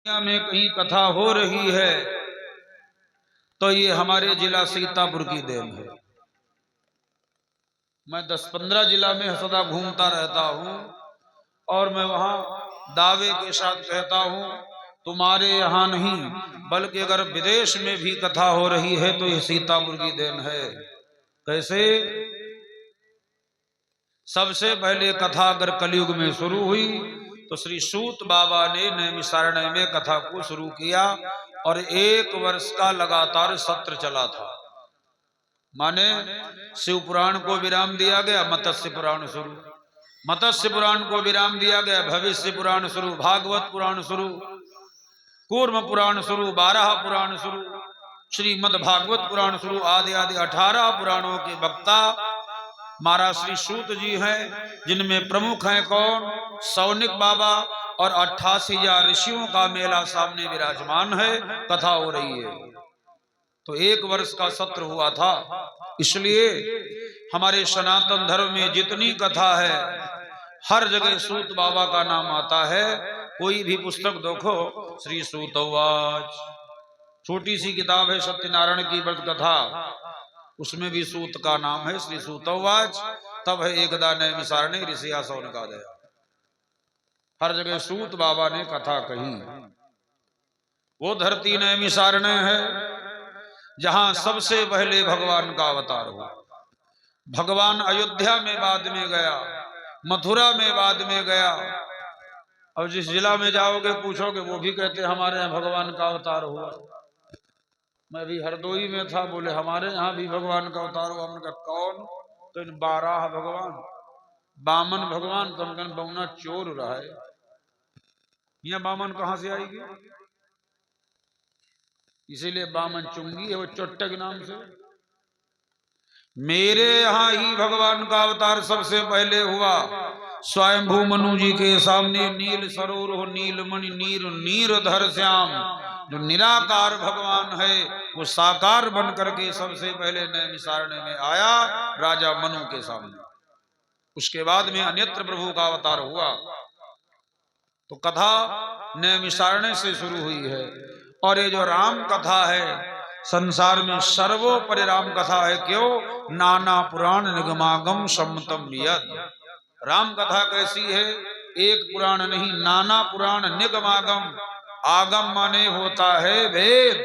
दुनिया में कहीं कथा हो रही है तो ये हमारे जिला सीतापुर की देन है। मैं 10-15 जिला में सदा घूमता रहता हूँ और मैं वहां दावे के साथ कहता हूँ तुम्हारे यहाँ नहीं बल्कि अगर विदेश में भी कथा हो रही है तो ये सीतापुर की देन है। कैसे? सबसे पहले कथा अगर कलयुग में शुरू हुई तो श्री सूत बाबा ने नैमिषारण्य में कथा को शुरू किया और 1 वर्ष का लगातार सत्र चला था। माने शिव पुराण को विराम दिया गया, मत्स्य पुराण शुरू, मत्स्य पुराण को विराम दिया गया, भविष्य पुराण शुरू, भागवत पुराण शुरू, कूर्म पुराण शुरू, 12 पुराण शुरू, श्रीमद् भागवत पुराण शुरू, आदि आदि 18 पुराणों के वक्ता महाराज श्री सूत जी हैं, जिनमें प्रमुख हैं कौन? सौनिक बाबा, और 88,000 ऋषियों का मेला सामने विराजमान है, कथा हो रही है। तो 1 वर्ष का सत्र हुआ था। इसलिए हमारे सनातन धर्म में जितनी कथा है हर जगह सूत बाबा का नाम आता है। कोई भी पुस्तक देखो, श्री सूतवाच, छोटी सी किताब है सत्यनारायण की व्रत कथा, उसमें भी सूत का नाम है, श्री सूतवाच। तब है एकदा नैमिषारण्य ऋषिया सौनका दया। हर जगह सूत बाबा ने कथा कही। वो धरती नैमिषारण्य है जहां सबसे पहले भगवान का अवतार हुआ। भगवान अयोध्या में बाद में गया, मथुरा में बाद में गया, और जिस जिला में जाओगे पूछोगे वो भी कहते हमारे यहाँ भगवान का अवतार हुआ। मैं भी हरदोई में था, बोले हमारे यहाँ भी भगवान का अवतार हुआ। हमने कहा कौन? तो इन 12 भगवान, बामन भगवान, तो हम बमुना चोर रहा है, यहाँ बामन कहां से आएगी? इसीलिए बामन चुंगी है वो चोट्टे के नाम से। मेरे यहाँ ही भगवान का अवतार सबसे पहले हुआ। स्वयंभू मनु जी के सामने नील सरोवर हो, नीलमणि नीर नीरधर श्याम, जो निराकार भगवान है वो साकार बन करके सबसे पहले नैमिषारण्य में आया राजा मनु के सामने। उसके बाद में अन्यत्र प्रभु का अवतार हुआ। तो कथा नैमिषारण्य से शुरू हुई है। और ये जो राम कथा है संसार में सर्वोपरि राम कथा है। क्यों? नाना पुराण निगमागम सम्मतम यद। राम कथा कैसी है? एक पुराण नहीं, नाना पुराण निगमागम। आगम माने होता है वेद,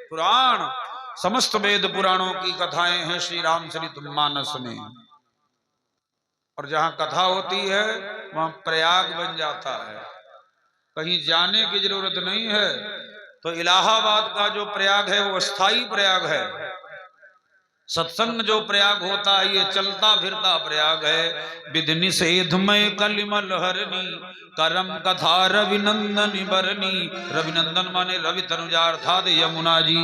पुराण, समस्त वेद पुराणों की कथाएं हैं श्री रामचरितमानस में। और जहां कथा होती है वहां प्रयाग बन जाता है, कहीं जाने की जरूरत नहीं है। तो इलाहाबाद का जो प्रयाग है वो स्थायी प्रयाग है। सत्संग जो प्रयाग होता है ये चलता फिरता प्रयाग है। विधि निषेधमय कलिमल हरनी, करम कथा रविनंदन बरनी। रविनंदन माने रवि तनुजार्थाद यमुना जी।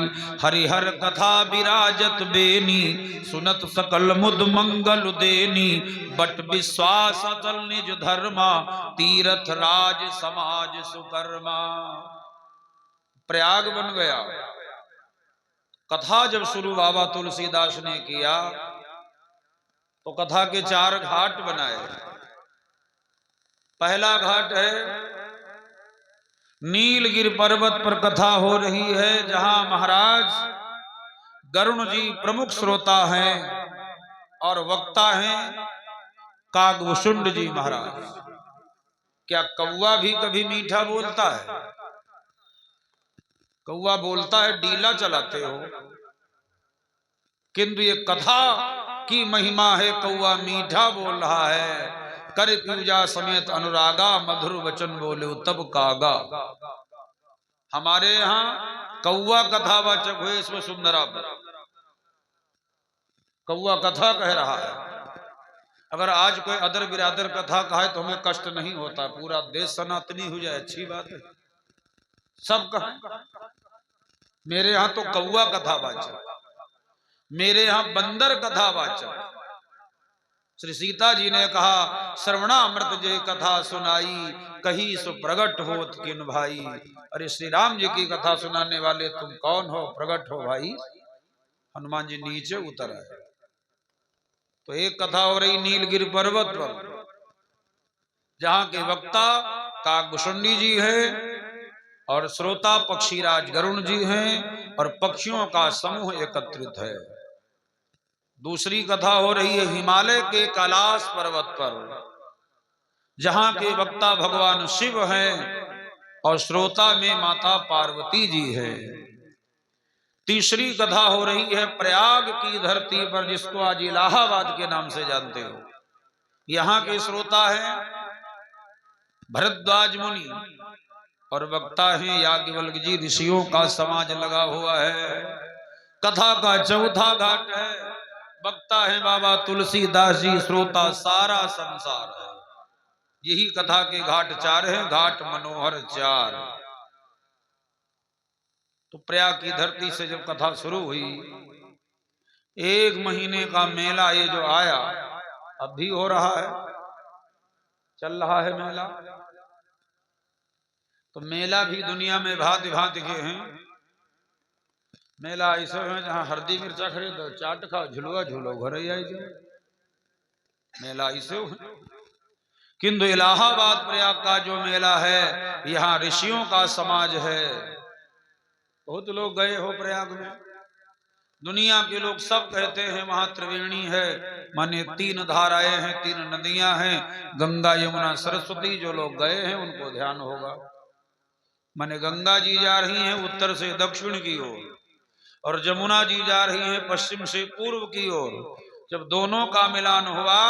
हरिहर कथा विराजत बेनी, सुनत सकल मुद मंगल देनी। बट विश्वास अचल निज धर्मा, तीर्थ राज समाज सुकर्मा। प्रयाग बन गया। कथा जब शुरू बाबा तुलसीदास ने किया तो कथा के 4 घाट बनाए। पहला घाट है नीलगिर पर्वत पर कथा हो रही है, जहां महाराज गरुण जी प्रमुख श्रोता हैं और वक्ता हैं कागभूषुंड जी महाराज। क्या कौवा भी कभी मीठा बोलता है? कौवा बोलता है डीला चलाते हो, किंतु ये कथा की महिमा है। कौवा मीठा बोल रहा है, कर पूजा समेत अनुरागा, मधुर वचन बोले तब कागा। हमारे यहाँ कौवा कथावाचक हुए, इसमें सुंदरा कौवा कथा कह रहा है। अगर आज कोई अदर बिरादर कथा कहे तो हमें कष्ट नहीं होता, पूरा देश सनातनी हो जाए अच्छी बात है, सब कहें। मेरे यहाँ तो कौवा कथावाचक, मेरे यहाँ बंदर कथावाचक। श्री सीता जी ने कहा श्रवणामृत जे कथा सुनाई, कही सो प्रगट होत किन भाई। अरे श्री राम जी की कथा सुनाने वाले तुम कौन हो? प्रगट हो भाई। हनुमान जी नीचे उतर आए। तो एक कथा हो रही नीलगिरि पर्वत पर, जहां के वक्ता कागभूषुंडी जी है और श्रोता पक्षीराज गरुण जी हैं और पक्षियों का समूह एकत्रित है। दूसरी कथा हो रही है हिमालय के कैलाश पर्वत पर, जहां के वक्ता भगवान शिव हैं और श्रोता में माता पार्वती जी है। तीसरी कथा हो रही है प्रयाग की धरती पर, जिसको आज इलाहाबाद के नाम से जानते हो। यहाँ के श्रोता हैं भरद्वाज मुनि और वक्ता हैं याज्ञवल्क्य जी। ऋषियों का समाज लगा हुआ है। कथा का चौथा घाट है, वक्ता है बाबा तुलसीदास जी, श्रोता सारा संसार है। यही कथा के घाट चार हैं, घाट मनोहर चार। तो प्रयाग की धरती से जब कथा शुरू हुई, 1 महीने का मेला ये जो आया, अब भी हो रहा है, चल रहा है मेला। तो मेला भी दुनिया में भांति भांति के हैं। मेला ऐसे है जहां हल्दी मिर्चा खरीदो, चाट खाओ, झुलुआ झूलो, घर ही आई जाओ। मेला ऐसे हो। किंतु इलाहाबाद प्रयाग का जो मेला है, यहाँ ऋषियों का समाज है। बहुत लोग गए हो प्रयाग में। दुनिया के लोग सब कहते हैं वहां त्रिवेणी है, माने 3 धाराएं हैं, 3 नदियां हैं, गंगा यमुना सरस्वती। जो लोग गए हैं उनको ध्यान होगा। माने गंगा जी जा रही हैं उत्तर से दक्षिण की ओर, और जमुना जी जा रही हैं पश्चिम से पूर्व की ओर। जब दोनों का मिलान हुआ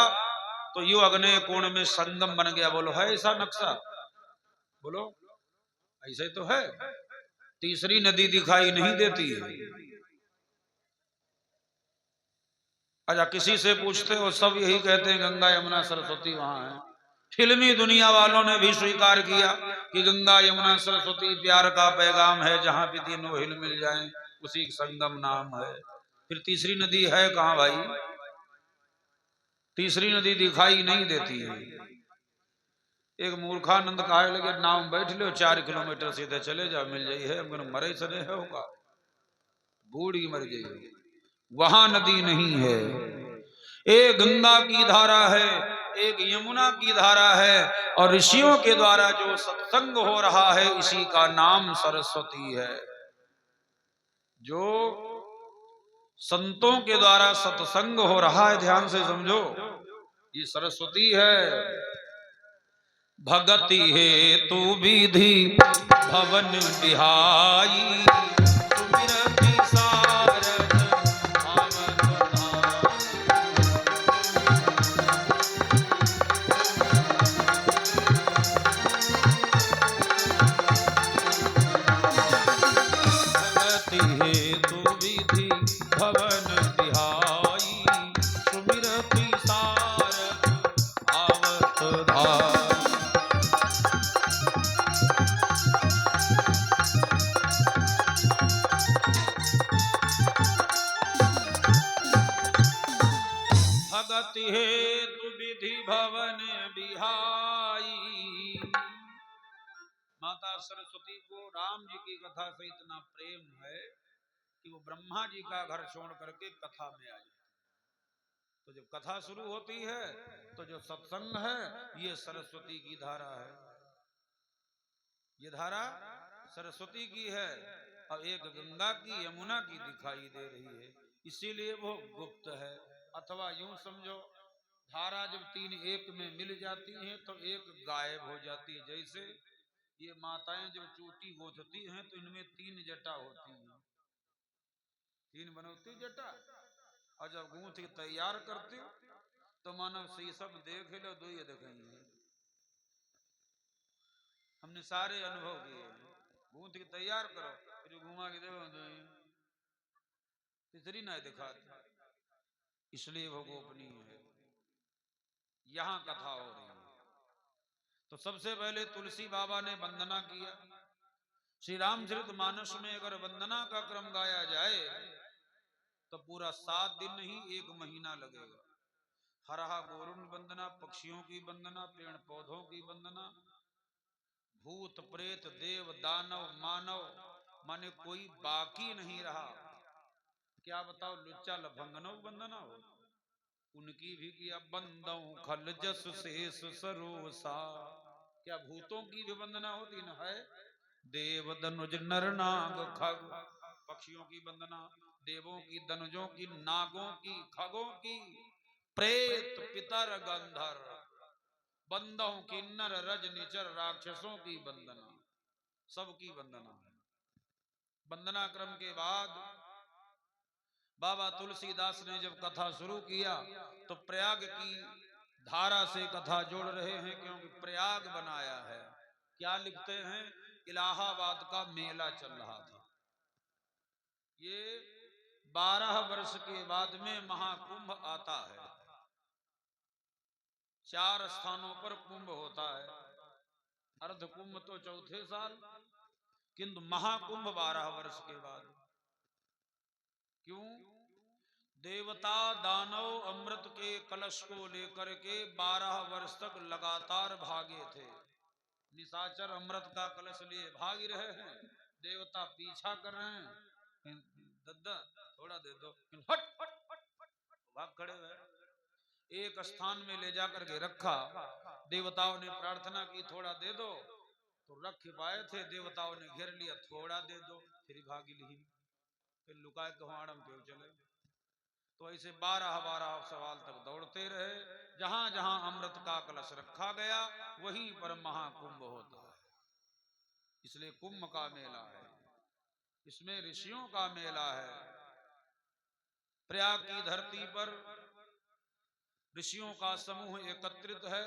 तो यू अग्नि कोण में संगम बन गया। बोलो है ऐसा नक्शा? बोलो ऐसे तो है। तीसरी नदी दिखाई नहीं देती है। अच्छा, किसी से पूछते हो सब यही कहते हैं गंगा यमुना सरस्वती वहां है। फिल्मी दुनिया वालों ने भी स्वीकार किया कि गंगा यमुना सरस्वती प्यार का पैगाम है, जहां भी तीनों हिल मिल जाएं उसी संगम नाम है। फिर तीसरी नदी है कहां भाई? तीसरी नदी दिखाई नहीं देती है। एक मूर्खानंद कहा लगे नाव में बैठ लो, 4 किलोमीटर सीधे चले जाओ, मिल जाई है। मरे सने है होगा, बूढ़ी मर जाइए। वहां नदी नहीं है। एक गंगा की धारा है, एक यमुना की धारा है, और ऋषियों के द्वारा जो सत्संग हो रहा है इसी का नाम सरस्वती है। जो संतों के द्वारा सत्संग हो रहा है, ध्यान से समझो, ये सरस्वती है। भगति हे तू विधि भवन बिहाई, हेतु विधि भवन बिहाई। माता सरस्वती को राम जी की कथा से इतना प्रेम है कि वो ब्रह्मा जी का घर छोड़ करके कथा में आ जाती। तो जब कथा शुरू होती है तो जो सत्संग है ये सरस्वती की धारा है। ये धारा सरस्वती की है, और एक गंगा की यमुना की दिखाई दे रही है, इसीलिए वो गुप्त है। अथवा यूं समझो, धारा जब 3 एक में मिल जाती हैं तो एक गायब हो जाती है। जैसे ये माताएं जब चोटी गोथती हैं तो इनमें 3 जटा होती हैं, 3 बनौती जटा, और जब गूंथ तैयार करते हो तो मानव शीशम देख लो, 2 ये देखेंगे। हमने सारे अनुभव किए। गूंथ के तैयार करो, फिर घुमा के देखो, तीसरी ना दिखाती, इसलिए वो गोपनीय है। यहां कथा हो रही है। तो सबसे पहले तुलसी बाबा ने वंदना किया। श्री रामचरित मानस में अगर वंदना का क्रम गाया जाए तो पूरा 7 दिन नहीं 1 महीना लगेगा। हरहा गोरुण वंदना, पक्षियों की वंदना, पेड़ पौधों की वंदना, भूत प्रेत देव दानव मानव, माने कोई बाकी नहीं रहा। क्या बताओ, लुच्चा लफंगनो वंदना हो, उनकी भी किया। बंदौ खल जस शेष सरोसा, क्या भूतों की भी वंदना होती न है? देव दनुज नर नाग खग, पक्षियों की वंदना, देवों की, दनुजों की, नागों की, खगों की, प्रेत पितर गंधर्व, बंदों की, नर रज निचर, राक्षसों की वंदना, सबकी वंदना। वंदना क्रम के बाद बाबा तुलसीदास ने जब कथा शुरू किया तो प्रयाग की धारा से कथा जोड़ रहे हैं, क्योंकि प्रयाग बनाया है। क्या लिखते हैं? इलाहाबाद का मेला चल रहा था। ये 12 वर्ष के बाद में महाकुंभ आता है। 4 स्थानों पर कुंभ होता है। अर्ध कुंभ तो चौथे साल, किंतु महाकुंभ 12 वर्ष के बाद। क्यों? देवता दानव अमृत के कलश को लेकर के 12 वर्ष तक लगातार भागे थे। निशाचर अमृत का कलश लिए भाग रहे हैं, देवता पीछा कर रहे हैं, दद्दा थोड़ा दे दो, हट भाग खड़े हुए। एक स्थान में ले जाकर के रखा, देवताओं ने प्रार्थना की थोड़ा दे दो, तो रख पाए थे, देवताओं ने घेर लिया, थोड़ा दे दो, फिर भागी ली, फिर लुकाए कहाड़म पे चले। तो ऐसे 12 सवाल तक दौड़ते रहे। जहां जहां अमृत का कलश रखा गया वहीं पर महाकुंभ होता है। इसलिए कुंभ का मेला है, इसमें ऋषियों का मेला है। प्रयाग की धरती पर ऋषियों का समूह एकत्रित है।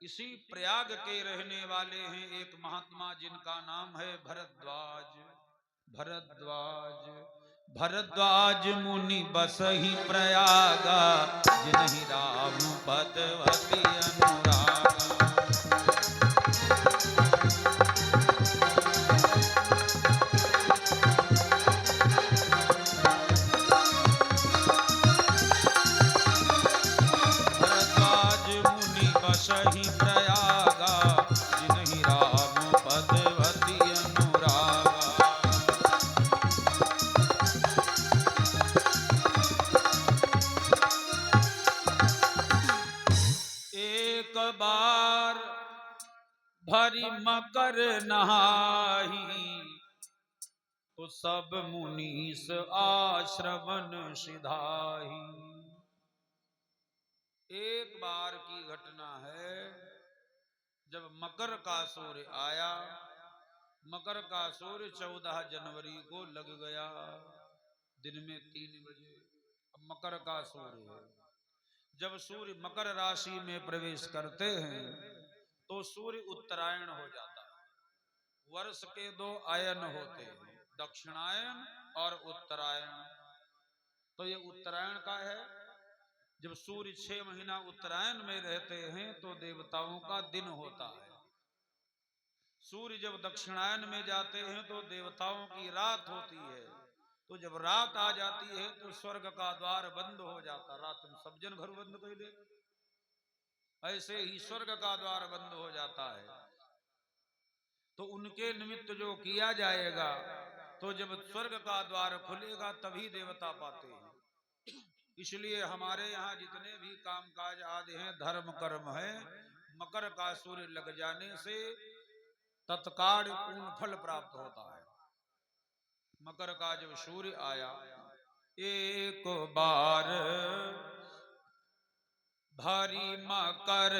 इसी प्रयाग के रहने वाले हैं एक महात्मा, जिनका नाम है भरद्वाज। भरद्वाज भरद्वाज मुनि बसहि प्रयागा, जिनहि राम पदवती अनुरागा। भरद्वाज मुनि बसहि प्रयागा, जिनहि राम पदवती अनुरागा। एक बार भरी मकर नहाही, तो सब मुनीस आश्रमन सिधाही। एक बार की घटना है, जब मकर का सूर्य आया। मकर का सूर्य 14 जनवरी को लग गया, दिन में 3 बजे। अब मकर का सूर्य है, जब सूर्य मकर राशि में प्रवेश करते हैं तो सूर्य उत्तरायण हो जाता है। वर्ष के 2 आयन होते हैं, दक्षिणायन और उत्तरायण। तो ये उत्तरायण का है। जब सूर्य 6 महीना उत्तरायण में रहते हैं तो देवताओं का दिन होता है। सूर्य जब दक्षिणायन में जाते हैं तो देवताओं की रात होती है। तो जब रात आ जाती है तो स्वर्ग का द्वार बंद हो जाता। रात में सब जन घर बंद कर दे, ऐसे ही स्वर्ग का द्वार बंद हो जाता है। तो उनके निमित्त जो किया जाएगा, तो जब स्वर्ग का द्वार खुलेगा तभी देवता पाते हैं। इसलिए हमारे यहाँ जितने भी कामकाज आदि हैं, धर्म कर्म है, मकर का सूर्य लग जाने से तत्काल पूर्ण फल प्राप्त होता है। मकर का जब सूर्य आया, एक बार भरी मकर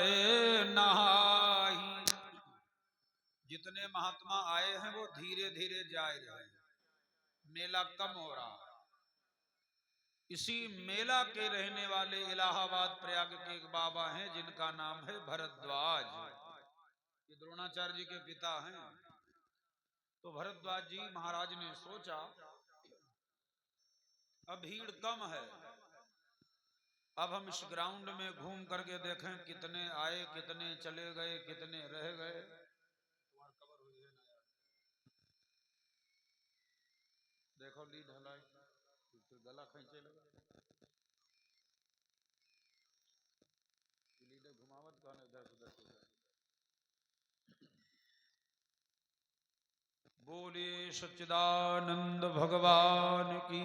नहाई। जितने महात्मा आए हैं वो धीरे धीरे जा रहे हैं, मेला कम हो रहा है। इसी मेला के रहने वाले इलाहाबाद प्रयाग के एक बाबा हैं, जिनका नाम है भरद्वाज। ये द्रोणाचार्य जी के पिता हैं। तो भरद्वाज जी महाराज ने सोचा अब भीड़ कम है, अब हम इस ग्राउंड में घूम करके देखें कितने आए, कितने चले गए, कितने रह गए। देखो लीड हलाई, फिर गला खींचे लगा, लीडर घुमावत कहने इधर उधर से। बोलिए सच्चिदानंद भगवान की।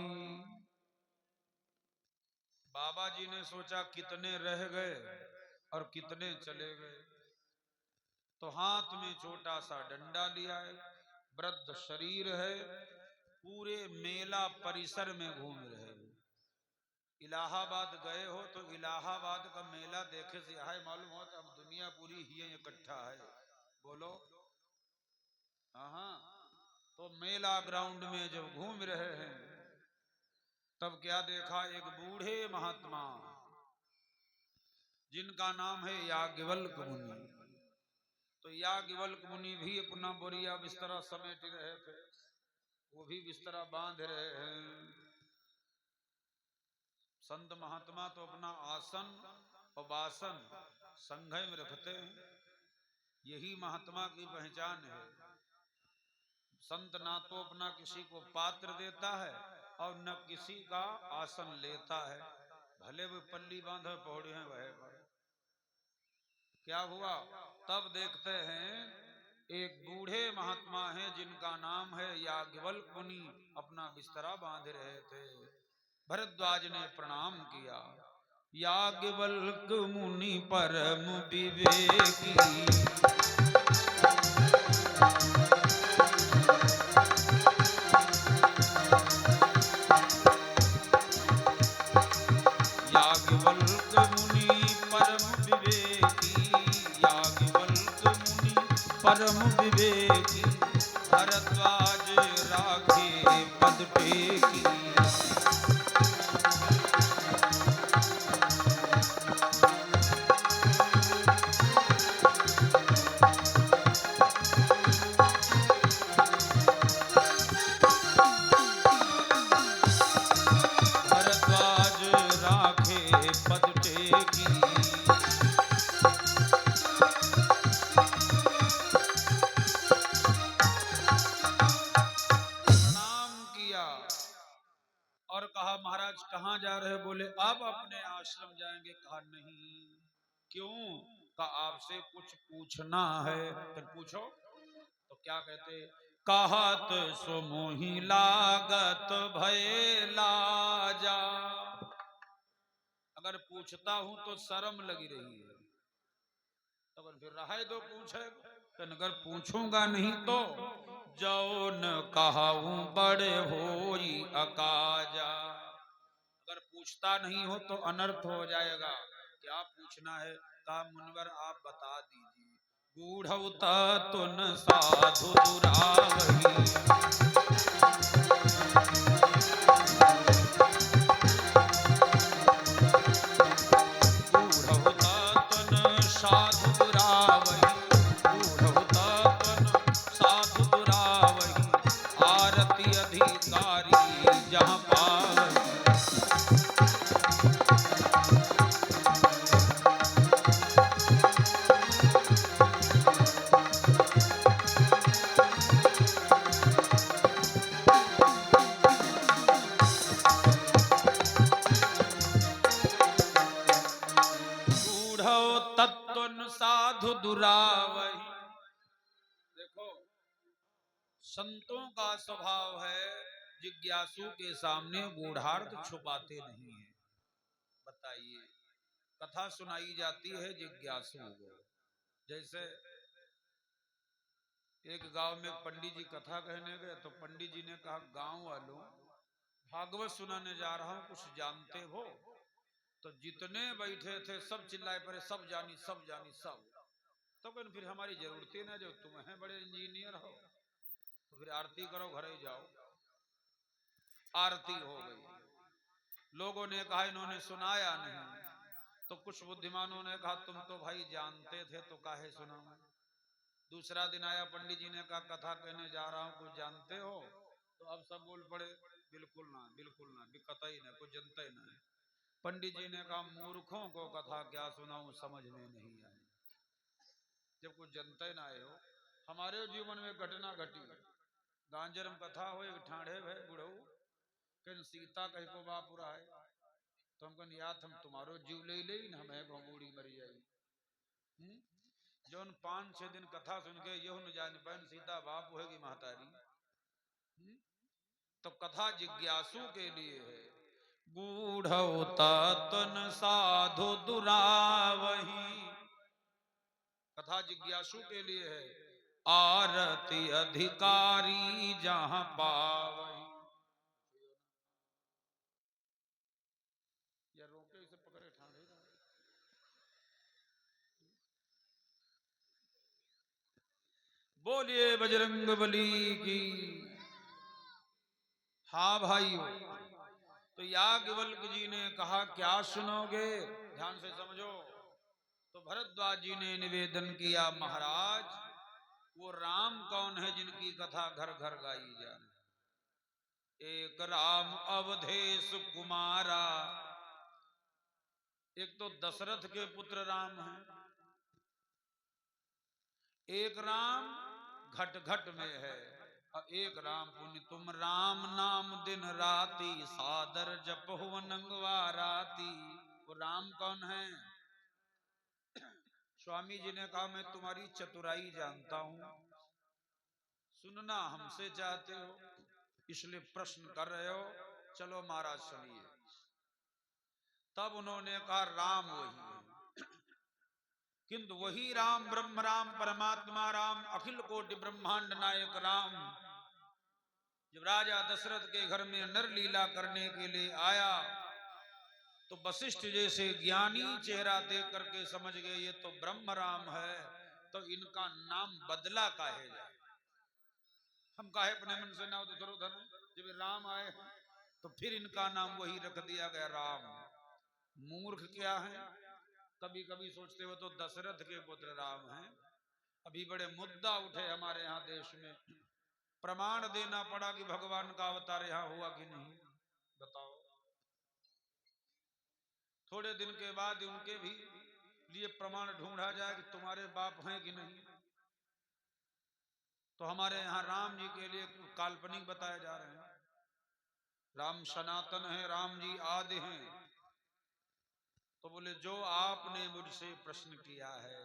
बाबा जी ने सोचा कितने रह गए और कितने चले गए। तो हाथ में छोटा सा डंडा लिया है, वृद्ध शरीर है, पूरे मेला परिसर में घूम रहे हो। इलाहाबाद गए हो तो इलाहाबाद का मेला देखे से यह मालूम हो तो अब दुनिया पूरी ही इकट्ठा है। बोलो हाँ। तो मेला ग्राउंड में जब घूम रहे हैं तब क्या देखा, एक बूढ़े महात्मा जिनका नाम है याज्ञवल्क्य मुनि। तो याज्ञवल्क्य मुनि भी अपना बोरिया बिस्तरा समेट रहे थे, वो भी बिस्तरा बांध रहे हैं। संत महात्मा तो अपना आसन और वासन संघय में रखते हैं, यही महात्मा की पहचान है। संत ना तो अपना किसी को पात्र देता है और न किसी का आसन लेता है, भले वो पल्ली बांधे पौड़े हैं वह पर। क्या हुआ, तब देखते हैं एक बूढ़े महात्मा हैं जिनका नाम है याज्ञवल्क्य मुनि, अपना बिस्तरा बांध रहे थे। भरद्वाज ने प्रणाम किया। याज्ञवल्क्य मुनि परम विवेकी, याज्ञवल्क्य मुनि परम विवेकी, याज्ञवल्क्य मुनि परम विवेकी, भरद्वाज राखे पद टेकी। और कहा महाराज कहाँ जा रहे? बोले अब अपने आश्रम जाएंगे। कहा नहीं। क्यों? कहा आपसे कुछ पूछना है। फिर पूछो। तो क्या कहते? कहत सो मोहि लागत भय लाजा। अगर पूछता हूं तो शर्म लगी रही है, तो फिर रहा दो पूछे। अगर पूछूंगा नहीं तो जो न कहूं बड़े होई अकाजा। अगर पूछता नहीं हो तो अनर्थ हो जाएगा। क्या पूछना है? कहा मुनिवर आप बता दीजिए। गूढ़ता तुन साधु दुरावही, गूढ़ता तुन साधु दुरावही, गूढ़ता तुन साधु दुरावही, आरती अधिकारी जहाँ पावही। साधु दुरावही। देखो संतों का स्वभाव है जिज्ञासु के सामने गूढ़ार्थ छुपाते नहीं है। बताइए, कथा सुनाई जाती है जिज्ञासु को। जैसे एक गांव में पंडित जी कथा कहने गए तो पंडित जी ने कहा गांव वालों भागवत सुनाने जा रहा हूं, कुछ जानते हो? तो जितने बैठे थे सब चिल्लाए पड़े सब जानी सब जानी सब। तो फिर हमारी जरूरत ही ना, जो तुम हैं बड़े इंजीनियर हो तो फिर आरती करो, घर ही जाओ। आरती हो गई। लोगों ने कहा इन्होंने सुनाया नहीं। तो कुछ बुद्धिमानों ने कहा तुम तो भाई जानते थे तो काहे सुनाऊं। दूसरा दिन आया, पंडित जी ने कहा कथा कहने जा रहा हूं, कुछ जानते हो? तो अब सब बोल पड़े बिल्कुल ना, बिल्कुल ना, कतई ना, कुछ जनता ही ना। पंडित जी ने कहा मूर्खों को कथा क्या सुनाऊं, समझ में नहीं आई। जब कुछ जनता ही ना आए हो। हमारे जीवन में घटना घटी। गांजर में कथा हो, एक ठाढ़े भय बुढ़ऊ कन सीता कह को बापुरा है। तो हम कन याद हम तुम्हारो जीव ले ले न हमें बूढ़ी मरी जाई। जौन 5-6 दिन कथा सुन के यह न जान पान सीता बाप होगी महतारी। तो कथा जिज्ञासु के लिए है। गूढ़ता तन साधु दुरावही, कथा जिज्ञासु के लिए है। आरती अधिकारी जहां पावई। या रोके इसे पकड़े ठाणे। बोलिए बजरंग बली की। हाँ भाइयों, तो याज्ञवल्क जी ने कहा क्या सुनोगे, ध्यान से समझो। तो भरद्वाज जी ने निवेदन किया, महाराज वो राम कौन है जिनकी कथा घर घर गाई जाए। एक राम अवधेश कुमारा, एक तो दशरथ के पुत्र राम हैं, एक राम घट घट में है, और एक राम पुण्य तुम राम नाम दिन राती सादर जपहु नंगवा राती। वो राम कौन है? स्वामी जी ने कहा मैं तुम्हारी चतुराई जानता हूं, सुनना हमसे चाहते हो इसलिए प्रश्न कर रहे हो, चलो महाराज सुनिए। तब उन्होंने कहा राम वही है, किंतु वही राम ब्रह्म राम परमात्मा राम अखिल कोटि ब्रह्मांड नायक राम जब राजा दशरथ के घर में नर लीला करने के लिए आया तो वशिष्ठ जैसे ज्ञानी चेहरा देख करके समझ गए ये तो ब्रह्म राम है, तो इनका नाम बदला काहे जाए। हम काहे अपने मन से नाम दशरथ, जब राम आए तो फिर इनका नाम वही रख दिया गया राम। मूर्ख क्या है, कभी कभी सोचते हो तो दशरथ के पुत्र राम हैं। अभी बड़े मुद्दा उठे हमारे यहाँ देश में, प्रमाण देना पड़ा कि भगवान का अवतार यहाँ हुआ कि नहीं, बताओ। थोड़े दिन के बाद उनके भी लिए प्रमाण ढूंढा जाए कि तुम्हारे बाप हैं कि नहीं। तो हमारे यहाँ राम जी के लिए काल्पनिक बताए जा रहे हैं, राम सनातन है, राम जी आदि हैं। तो बोले जो आपने मुझसे प्रश्न किया है,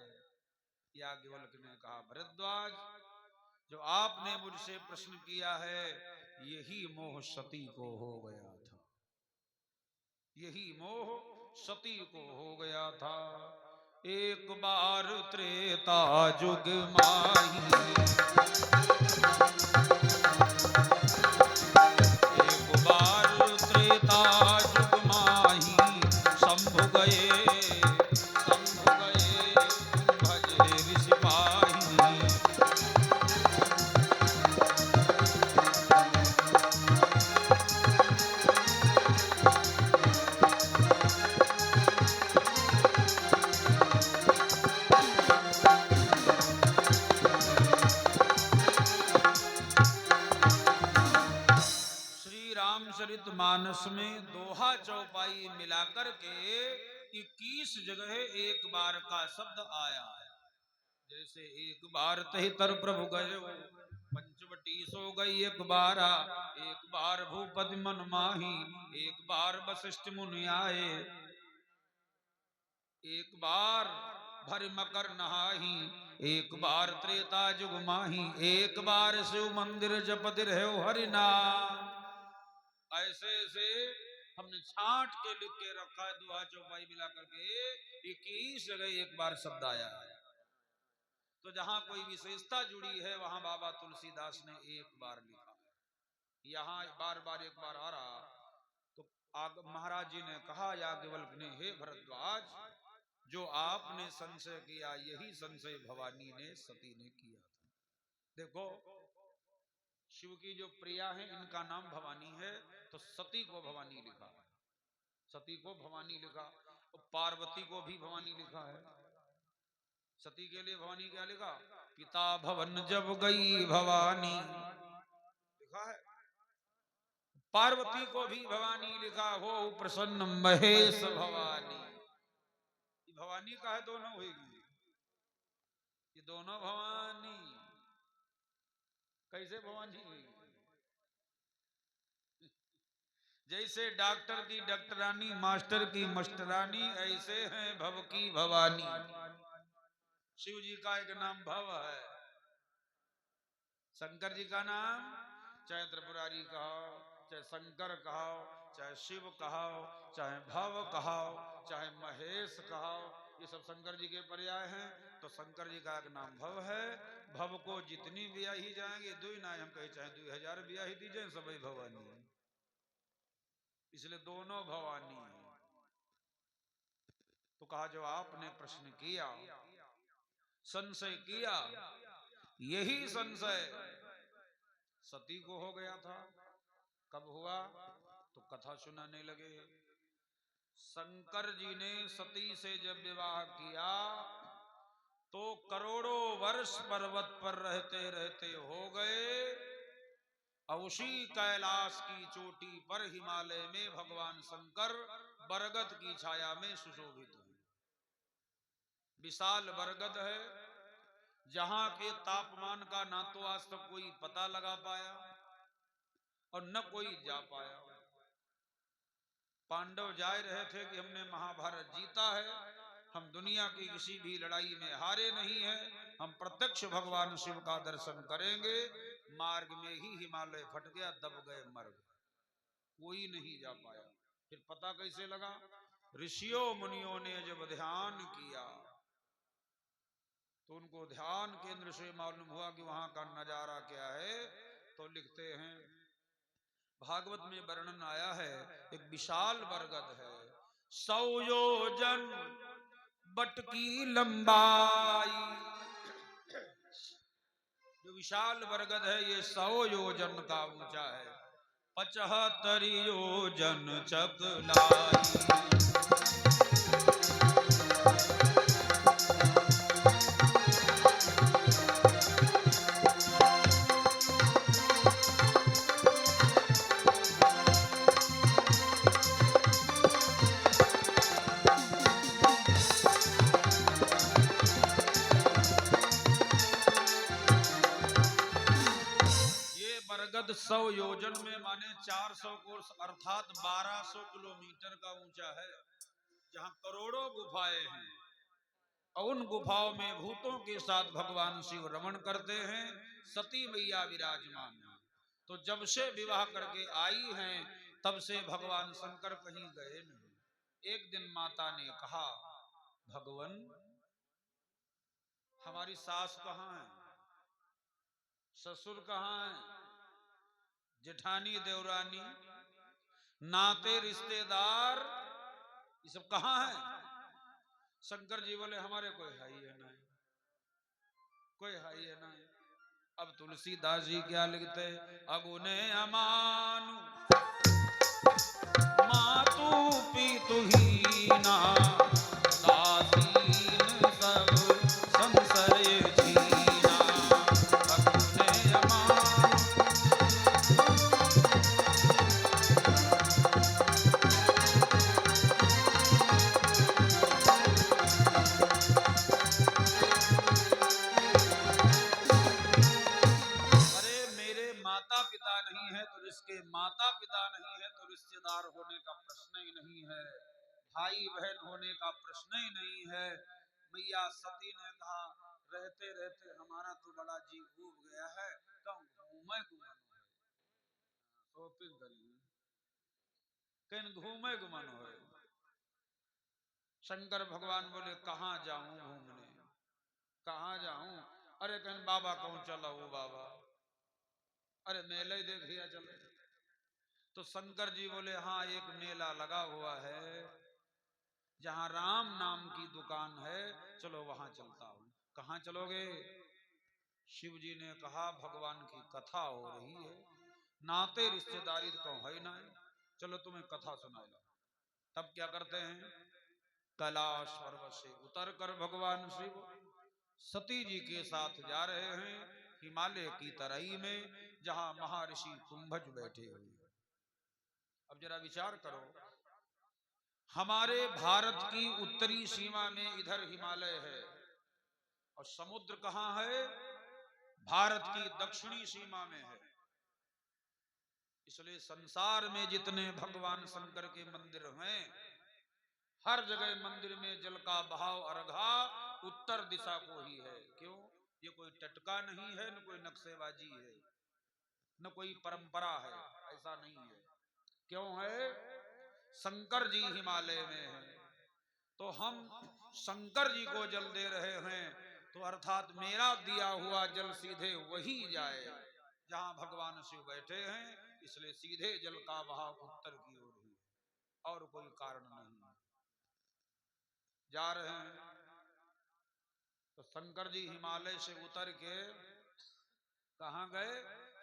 याज्ञवल्क्य ने कहा भरद्वाज जो आपने मुझसे प्रश्न किया है यही मोह सती को हो गया था, यही मोह सती को हो गया था। एक बार त्रेता जुग माही, एक बार त्रेता जुग माही, शंभु गए भजे ऋषि पाही। रामचरितमानस में दोहा चौपाई मिलाकर के 21 जगह एक बार का शब्द आया है। जैसे एक बार तहितर प्रभु गए पंचवटी सो गई एक बारा, एक बार भूपति मन माही, एक बार वशिष्ठ मुनि आए, एक बार भर मकर नहाही, एक बार त्रेता जुग माही, एक बार शिव मंदिर जपति रहे हरि नाम। ऐसे ऐसे हमने छांट के लिख के रखा है, दोहा चौपाई मिला करके 21 जगह एक बार शब्द आया है। तो जहां कोई विशेषता जुड़ी है वहां बाबा तुलसीदास ने एक बार लिखा है, यहाँ बार बार एक बार आ रहा। तो महाराज जी ने कहा याज्ञवल्क्य ने, हे भरद्वाज जो आपने संशय किया यही संशय भवानी ने सती ने किया था। देखो शिव की जो प्रिया है इनका नाम भवानी है, तो सती को भवानी लिखा है, सती को भवानी लिखा, और पार्वती को भी भवानी लिखा है। सती के लिए भवानी क्या लिखा, पिता भवन जब गई भवानी लिखा है। पार्वती को भी भवानी लिखा, हो प्रसन्न महेश भवानी। भवानी का है, दोनों होगी, ये दोनों भवानी। कैसे भवानी हुई? जैसे डॉक्टर की डॉक्टरानी, मास्टर की मास्टरानी, ऐसे हैं भव की भवानी। शिव जी का एक नाम भव है, शंकर जी का नाम चाहे त्रिपुरारी कहो, चाहे शंकर कहो, चाहे शिव कहो, चाहे भव कहो, चाहे महेश कहो, ये सब शंकर जी के पर्याय हैं। तो शंकर जी का एक नाम भव है। भव को जितनी ब्याही जाएंगे दो ही ना, हम कहे चाहे 2000 ब्याही दीजिए सभी भवानी है, इसलिए दोनों भवानी है। तो कहा जो आपने प्रश्न किया, संशय किया, यही संशय सती को हो गया था। कब हुआ? तो कथा सुनाने लगे। शंकर जी ने सती से जब विवाह किया तो करोड़ों वर्ष पर्वत पर रहते रहते हो गए। और उसी कैलाश की चोटी पर हिमालय में भगवान शंकर बरगद की छाया में सुशोभित हुए। विशाल बरगद है, जहां के तापमान का ना तो आज तक कोई पता लगा पाया और न कोई जा पाया। पांडव जा रहे थे कि हमने महाभारत जीता है, हम दुनिया की किसी भी लड़ाई में हारे नहीं हैं, हम प्रत्यक्ष भगवान शिव का दर्शन करेंगे। मार्ग में ही हिमालय फट गया, दब गए, मर गए, कोई नहीं जा पाया। फिर पता कैसे लगा? ऋषियों मुनियों ने जब ध्यान किया तो उनको ध्यान केंद्र से मालूम हुआ कि वहां का नजारा क्या है। तो लिखते हैं, भागवत में वर्णन आया है, एक विशाल बरगद है, 100 योजन बट की लंबाई। जो विशाल बरगद है ये 100 योजन का ऊंचा है, 75 योजन चकलाई। बरगद 100 योजन में माने 400 कोस अर्थात 1200 किलोमीटर का ऊंचा है, जहां करोड़ों गुफाएं हैं। और उन गुफाओं में भूतों के साथ भगवान शिव रमण करते हैं, सती मैया विराजमान है। तो जब से विवाह करके आई हैं तब से भगवान शंकर कहीं गए नहीं। एक दिन माता ने कहा, भगवान हमारी सास कहाँ है, ससुर कहाँ है, जेठानी देवरानी नाते रिश्तेदार ये सब कहाँ है? शंकर जी बोले हमारे कोई है ही है नहीं, कोई है ही है नहीं। अब तुलसीदास जी क्या लिखते, अगुने अमानु मातु पितु हीना, दासीन सब संशय छीना। अगुने अमानु जिसके माता पिता नहीं है तो रिश्तेदार होने का प्रश्न ही नहीं है, भाई बहन होने का प्रश्न ही नहीं है। मैया सती ने कहा, रहते रहते हमारा तो बड़ा जी डूब गया है, घूमे घुमन है, शॉपिंग करिए, कहीं घूमे घुमन हो। शंकर भगवान बोले कहाँ जाऊं घूमने, कहाँ जाऊं? अरे कहीं बाबा कहूं चलो वो बाबा, अरे मेले देखिए चले। तो शंकर जी बोले हाँ एक मेला लगा हुआ है जहां राम नाम की दुकान है, चलो वहां चलता हूं। कहां चलोगे? शिव जी ने कहा भगवान की कथा हो रही है, नाते रिश्तेदारी तो है ना, चलो तुम्हें कथा सुनाएगा। तब क्या करते हैं, कैलाश पर्वत से उतर कर भगवान शिव सती जी के साथ जा रहे हैं हिमालय की तराई में, जहां महर्षि कुंभज बैठे हुए। अब जरा विचार करो, हमारे भारत की उत्तरी सीमा में इधर हिमालय है और समुद्र कहां है? भारत की दक्षिणी सीमा में है। इसलिए संसार में जितने भगवान शंकर के मंदिर हैं, हर जगह मंदिर में जल का बहाव अर्घा उत्तर दिशा को ही है। क्यों? ये कोई टटका नहीं है, न कोई नक्शेबाजी है, न कोई परंपरा है, ऐसा नहीं है। क्यों है? शंकर जी हिमालय में है तो हम शंकर जी को जल दे रहे हैं। तो अर्थात मेरा दिया हुआ जल सीधे वही जाए जहां भगवान शिव बैठे हैं, इसलिए सीधे जल का बहाव उत्तर की ओर ही, और कोई कारण नहीं। जा रहे हैं तो शंकर जी हिमालय से उतर के कहां गए?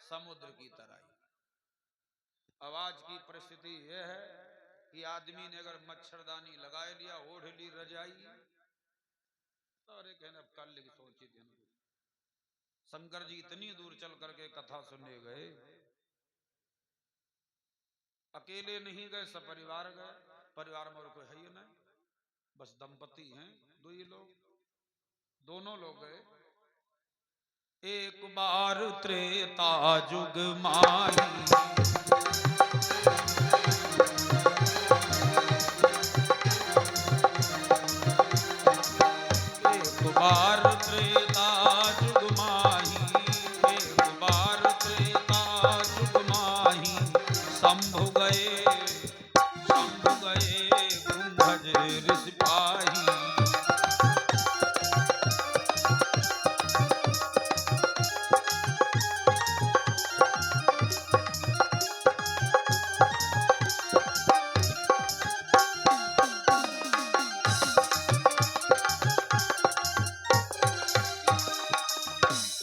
समुद्र की तराई। अब आज की परिस्थिति यह है कि आदमी ने अगर मच्छरदानी लगाए लिया, ओढ़ ली रजाई, तो अरे कहना कल की सोची थी। शंकर जी इतनी दूर चल करके कथा सुनने गए, अकेले नहीं गए, सपरिवार गए। परिवार में और कोई है ही नहीं, बस दंपति हैं, दो ही लोग, दोनों लोग गए। एक बार त्रेता जुग माही, एक बार त्रेता जुग माही, एक बार त्रेता जुग माही, शंभु गए कुंभज ऋषि पाही।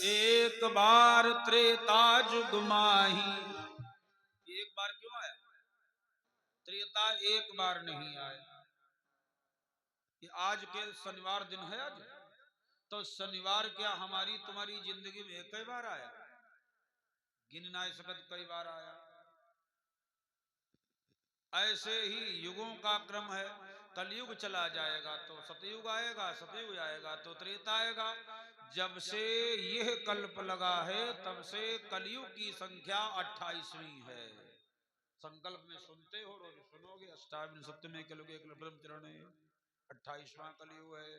एक बार त्रेता जुग माही, एक बार क्यों आया? त्रेता एक बार नहीं आया। कि आज के शनिवार दिन है आज, तो शनिवार क्या हमारी तुम्हारी जिंदगी में कई बार आया? गिन ना सकत कई बार आया। ऐसे ही युगों का क्रम है। कलयुग चला जाएगा तो सतयुग आएगा, सतयुग आएगा तो त्रेता आएगा। जब से यह कल्प लगा है तब से कलयुग की संख्या 28वीं है। संकल्प में सुनते हो, रोज सुनोगे, अष्टाविन सप्तमे कलयुग एक ब्रह्मचरण है, 28वां कलयुग है,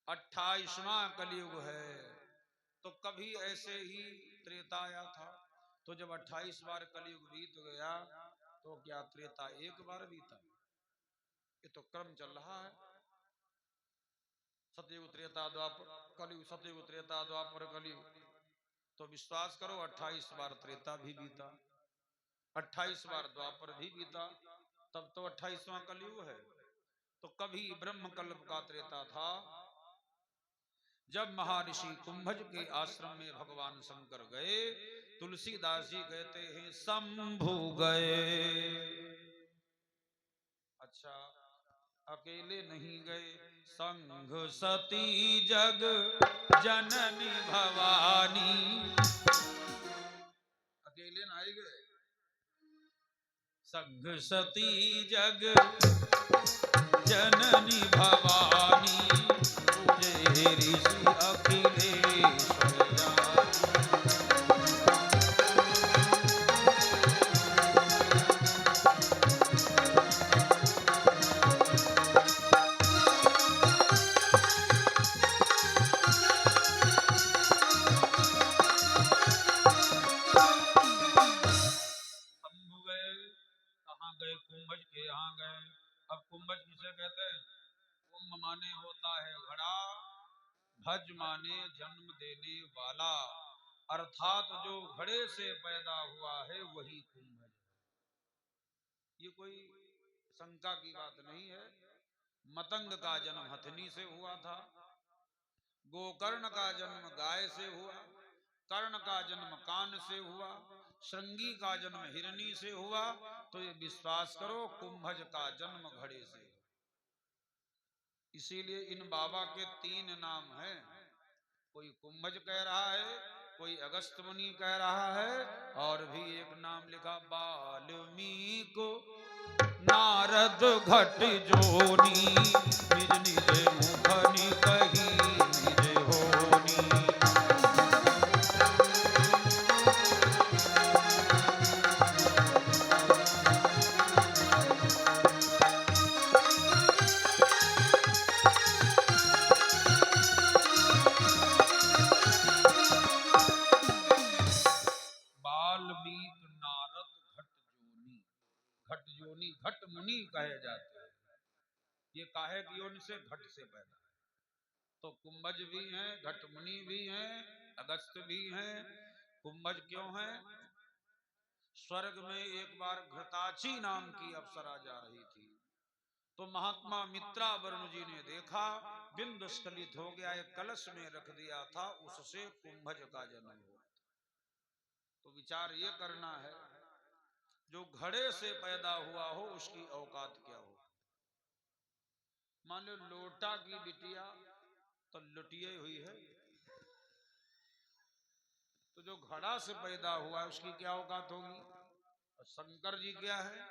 28वां कलयुग है। तो कभी ऐसे ही त्रेता आया था, तो जब 28 बार कलयुग बीत गया तो क्या त्रेता एक बार बीता? ये तो क्रम चल रहा है। सतयुग त्रेता द्वापर कलयुग, सतयुग त्रेता द्वापर कलयुग। तो विश्वास करो 28 बार त्रेता भी बीता, 28 बार द्वापर भी बीता, तब तो 28वां कलयुग है। तो कभी ब्रह्म कल्प का त्रेता था, जब महर्षि कुंभज के आश्रम में भगवान शंकर गए। तुलसीदास जी कहते हैं शंभु गए। अच्छा, अकेले नहीं गए, संघ सती जग जननी भवानी। अकेले नहीं गए, संघ सती जग जननी भवानी, तुझे ऋषि अखिलेश्वर जानी। गए कुंभज के यहाँ गए। अब कुंभज किसे कहते हैं? कुंभ माने होता है घड़ा, भज माने जन्म देने वाला, अर्थात जो घड़े से पैदा हुआ है वही कुंभज है। ये कोई शंका की बात नहीं है। मतंग का जन्म हथनी से हुआ था, गोकर्ण का जन्म गाय से हुआ, कर्ण का जन्म कान से हुआ, श्रृंगी का जन्म हिरनी से हुआ। तो ये विश्वास करो कुंभज का जन्म घड़े से। इसीलिए इन बाबा के 3 नाम हैं। कोई कुंभज कह रहा है, कोई अगस्त मुनि कह रहा है, और भी एक नाम लिखा वाल्मीकि नारद घट जोनी, निज निज मुखनि कही निज होनी। वाल्मीकि नारद घट जोनी, घट जोनी, घट मुनि कहे जाते हैं। ये काहे की योनि से? घट से पैदा है। तो कुंभज भी हैं, घटमुनि भी हैं, अगस्त भी हैं। कुंभज क्यों हैं? स्वर्ग में एक बार घृताची नाम की अप्सरा जा रही थी, तो महात्मा मित्रावरुण जी ने देखा, बिंदु स्खलित हो गया, एक कलश में रख दिया था, उससे कुंभज का जन्म हुआ। तो विचार ये करना है, जो घड़े से पैदा हुआ हो उसकी औकात क्या हो। मान लो लोटा की बिटिया तो लुटिये हुई है, तो जो घड़ा से पैदा हुआ है उसकी क्या औकात होगी। और शंकर जी क्या है?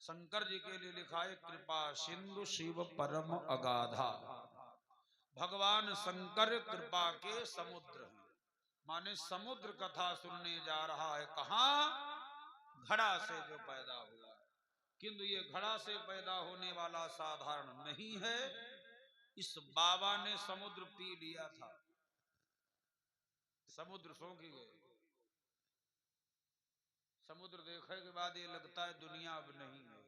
शंकर जी के लिए लिखा है कृपा सिंधु शिव परम अगाधा। भगवान शंकर कृपा के समुद्र हैं, माने समुद्र कथा सुनने जा रहा है। कहां? घड़ा से जो पैदा हुआ है, किंतु ये घड़ा से पैदा होने वाला साधारण नहीं है। इस बाबा ने समुद्र पी लिया था, समुद्र सूख गए। समुद्र देखने के बाद ये लगता है दुनिया अब नहीं है।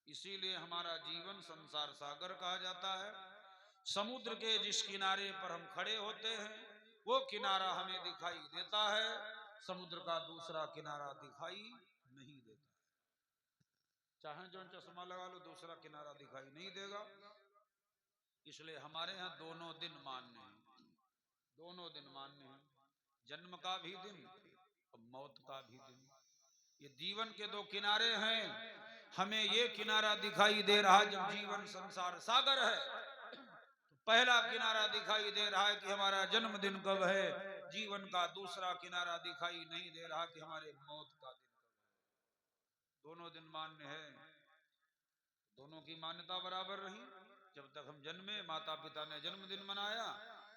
इसीलिए हमारा जीवन संसार सागर कहा जाता है। समुद्र के जिस किनारे पर हम खड़े होते हैं वो किनारा हमें दिखाई देता है, समुद्र का दूसरा किनारा दिखाई नहीं देता। चाहे जो चश्मा लगा लो, दूसरा किनारा दिखाई नहीं देगा। इसलिए हमारे यहाँ दोनों दिन मान्य हैं, दोनों दिन मान्य हैं, जन्म का भी दिन और मौत का भी दिन। ये जीवन के दो किनारे हैं। हमें ये किनारा दिखाई दे रहा है जब जीवन संसार सागर है, तो पहला किनारा दिखाई दे रहा है कि हमारा जन्मदिन कब है। जीवन का दूसरा किनारा दिखाई नहीं दे रहा कि हमारे मौत का दिन कब है। दोनों दिन मान्य है, दोनों की मान्यता बराबर रही। जब तक हम जन्मे माता पिता ने जन्मदिन मनाया,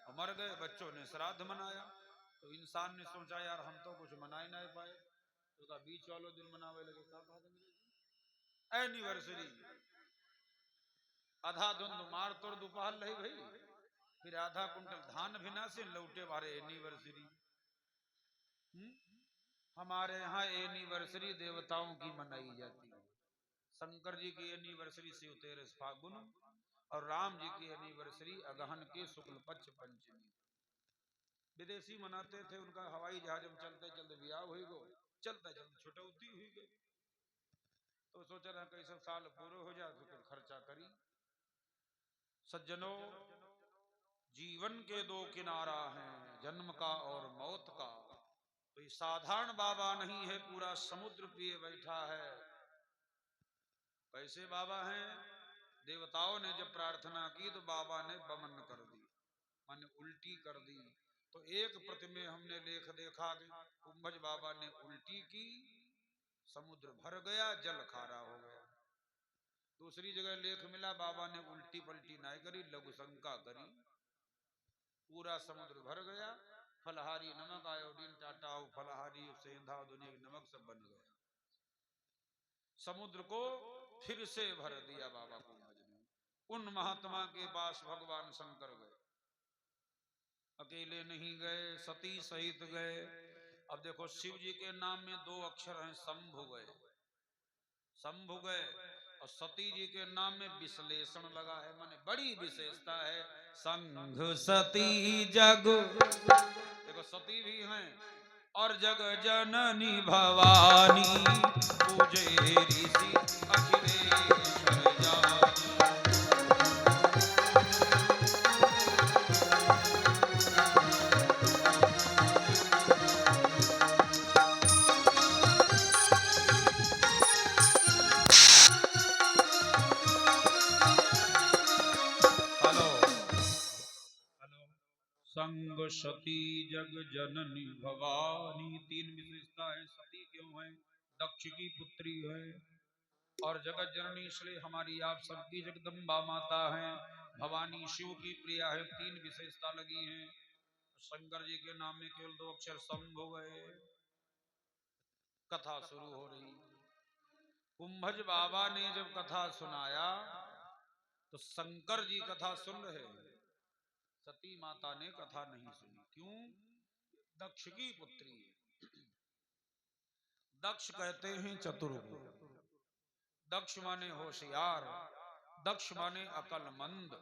और मर गए बच्चों ने श्राद्ध मनाया। तो इंसान ने सोचा यार हम तो कुछ मना ही नहीं पाए, तो बीच वालों दिन मनावे लगे। एनिवर्सरी आधा धुंध मार तोड़ दोपहर रही भाई, फिर आधा कुंटल धान भिना से लौटे बारे एनिवर्सरी। हमारे यहाँ एनिवर्सरी देवताओं की मनाई जाती है। शंकर जी की एनिवर्सरी शिव 13 फागुन, और राम जी की एनिवर्सरी अगहन के शुक्ल पक्ष पंचमी। विदेशी मनाते थे, उनका हवाई जहाज में चलते चलते ब्याह हुई गो, चलते चलते छुटौती हुई गई, तो सोचा रहा कैसे साल पूरे हो जाए तो कुछ खर्चा करी। सज्जनों, जीवन के दो किनारा हैं, जन्म का और मौत का। तो ये साधारण बाबा नहीं है, पूरा समुद्र पिए बैठा है। कैसे बाबा हैं? देवताओं ने जब प्रार्थना की तो बाबा ने बमन कर दी, माने उल्टी कर दी। तो एक प्रति में हमने लेख देखा कि कुंभज बाबा ने उल्टी की, समुद्र भर गया, जल खारा हो गया। दूसरी जगह लेख मिला बाबा ने उल्टी पलटी नहीं करी, लघु शंका करी, पूरा समुद्र भर गया। फलहारी नमक, आयोडीन, टाटा, फलहारी, सेंधा, दुनिया नमक सब बन गया। समुद्र को फिर से भर दिया बाबा कुंभज ने। उन महात्मा के पास भगवान शंकर गए, अकेले नहीं गए, सती सहित गए। अब देखो शिव जी के नाम में दो अक्षर हैं, शंभु गए, शंभु गए, और सती जी के नाम में विश्लेषण लगा है, माने बड़ी विशेषता है। संघ सती जग, देखो सती भी हैं, और जग जननी भवानी, पूजे ऋषि अखिलेश्वर जानी। संग सती जग जननी भवानी, तीन विशेषता है। सती क्यों है? दक्ष की पुत्री है, और जगत जननी इसलिए हमारी आप सबकी जगदम्बा माता है। भवानी शिव की प्रिया है, तीन विशेषता लगी हैं। शंकर जी के नाम में केवल दो अक्षर शंभु गए। कथा शुरू हो रही, कुंभज बाबा ने जब कथा सुनाया तो शंकर जी कथा सुन रहे हैं, सती माता ने कथा नहीं सुनी। क्यों? दक्ष की पुत्री है। दक्ष कहते हैं चतुर को, दक्ष माने होशियार, दक्ष माने अकलमंद।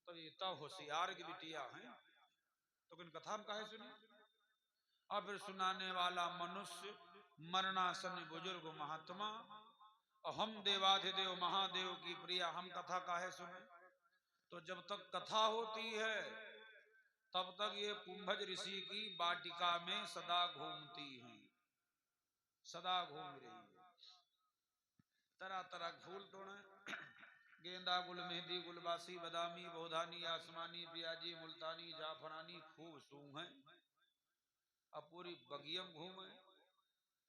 तो अब ये तो होशियार की बिटिया है, तो किन कथा हम काहे सुनी। और फिर सुनाने वाला मनुष्य, मरणासन बुजुर्ग महात्मा, और हम देवाधिदेव महादेव की प्रिया, हम कथा काहे सुने। तो जब तक कथा होती है तब तक ये कुंभज ऋषि की वाटिका में सदा घूमती हैं, सदा घूम रही है। तरह तरह फूल तोड़े, गेंदा गुल, मेहंदी गुल, बासी, बदामी, बोधानी, आसमानी, प्याजी, मुल्तानी, जाफरानी खूब सूंघ है। अब पूरी बगियम घूमे,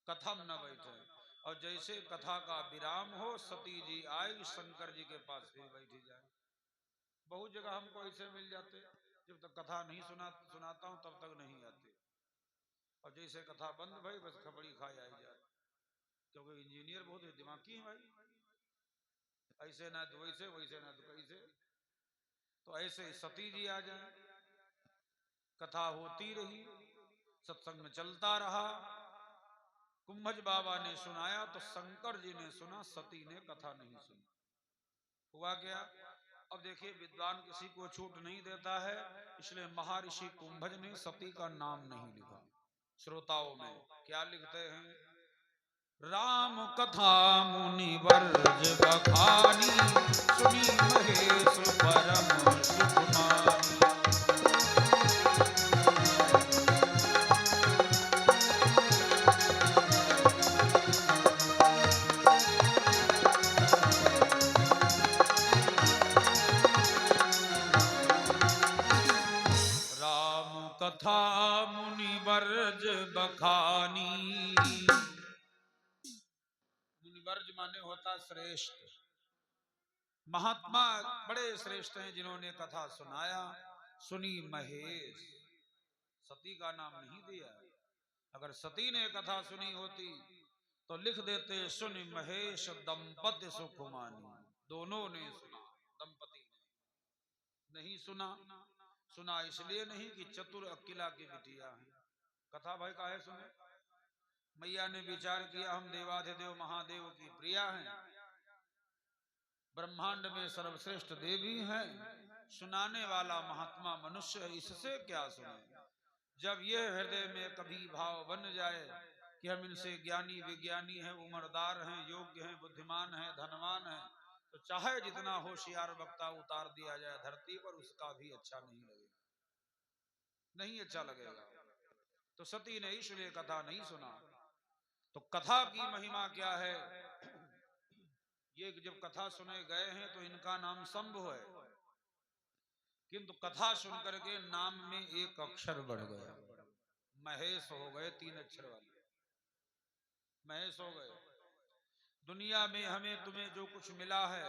कथम न बैठे। और जैसे कथा का विराम हो, सती जी आए शंकर जी के पास फिर बैठी जाए। बहुत जगह हमको ऐसे मिल जाते, जब तक कथा नहीं सुनाता हूं तब तक नहीं आते, और जैसे कथा बंद भाई बस खपड़ी खाए आई जाए, क्योंकि इंजीनियर बहुत दिमागी है भाई, ऐसे ना तो वैसे, वैसे ना तो कैसे। तो ऐसे सती जी आ जाए, कथा होती रही, सत्संग चलता रहा। कुंभज बाबा ने सुनाया तो शंकर जी ने सुना, सती ने कथा नहीं सुनी। हुआ क्या, अब देखिए विद्वान किसी को छूट नहीं देता है, इसलिए महर्षि कुंभज ने सती का नाम नहीं लिखा। श्रोताओं में क्या लिखते हैं, राम कथा मुनि वर्ज बखानी, सुनी महेश परम सुकुमारी। कथा मुनि वर्ज बखानी, मुनि वर्ज माने होता श्रेष्ठ, महात्मा बड़े श्रेष्ठ हैं जिन्होंने कथा सुनाया। सुनी महेश, सती का नाम नहीं दिया। अगर सती ने कथा सुनी होती तो लिख देते, सुनि महेश दंपति सुखमानी। दोनों ने सुना, दंपति ने नहीं सुना। सुना इसलिए नहीं कि चतुर अकेला की बिटिया है। कथा भाई काहे सुने, मैया ने विचार किया हम देवाधिदेव महादेव की प्रिया हैं, ब्रह्मांड में सर्वश्रेष्ठ देवी हैं, सुनाने वाला महात्मा मनुष्य है, इससे क्या सुने। जब ये हृदय में कभी भाव बन जाए कि हम इनसे ज्ञानी विज्ञानी हैं, उम्रदार हैं, योग्य हैं, बुद्धिमान हैं, धनवान हैं, तो चाहे जितना होशियार वक्ता उतार दिया जाए धरती पर, उसका भी अच्छा नहीं लगेगा, नहीं अच्छा लगेगा। तो सती ने इसलिए कथा नहीं सुना। तो कथा की महिमा क्या है, ये जब कथा सुने गए हैं तो इनका नाम शंभु है, किंतु कथा सुन करके नाम में एक अक्षर बढ़ गया, महेश हो गए, 3 अक्षर वाले महेश हो गए। दुनिया में हमें तुम्हें जो कुछ मिला है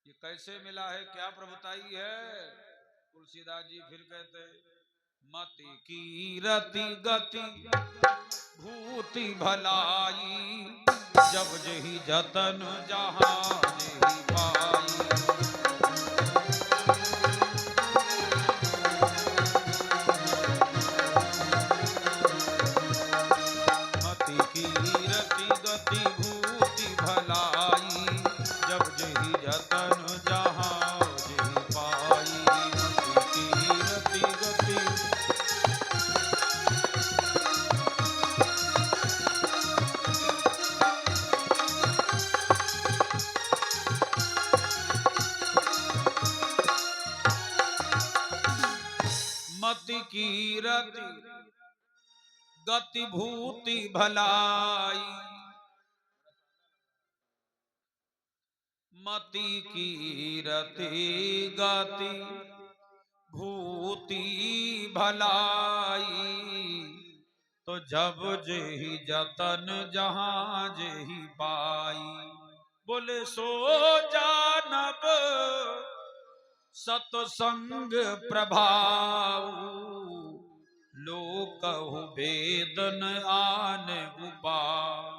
ये कैसे मिला है, क्या प्रभुताई है। तुलसीदास जी फिर कहते, मति कीरति गति भूति भलाई, जब जही जतन जहां जही पाई। मति कीरति गति भूति भलाई, जब जही जतन जहां जही पाई। मति कीरति गति मति कीरति गति भूति भलाई, मति कीरति गति भूति भलाई, तो जब जेहि जतन जहां जेहि पाई। बोले सो जानब सतसंग प्रभाव, लोकहु वेदन आन उपाय।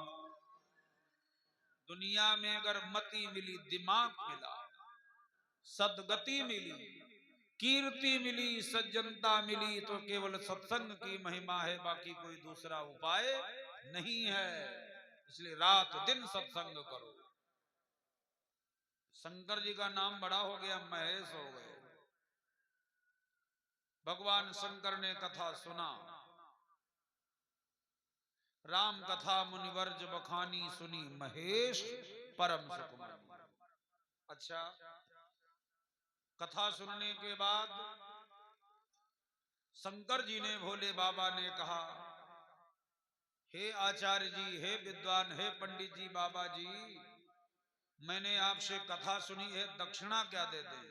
दुनिया में अगर मति मिली, दिमाग मिला, सदगति मिली, कीर्ति मिली, सज्जनता मिली, तो केवल सत्संग की महिमा है, बाकी कोई दूसरा उपाय नहीं है। इसलिए रात दिन सत्संग करो। शंकर जी का नाम बड़ा हो गया, महेश हो गए। भगवान शंकर ने कथा सुना। राम कथा मुनिवर्ज बखानी सुनी महेश परम सुखमनी। अच्छा, कथा सुनने के बाद शंकर जी ने, भोले बाबा ने कहा, हे आचार्य जी, हे विद्वान, हे पंडित जी, बाबा जी, मैंने आपसे कथा सुनी है, दक्षिणा क्या दे दें?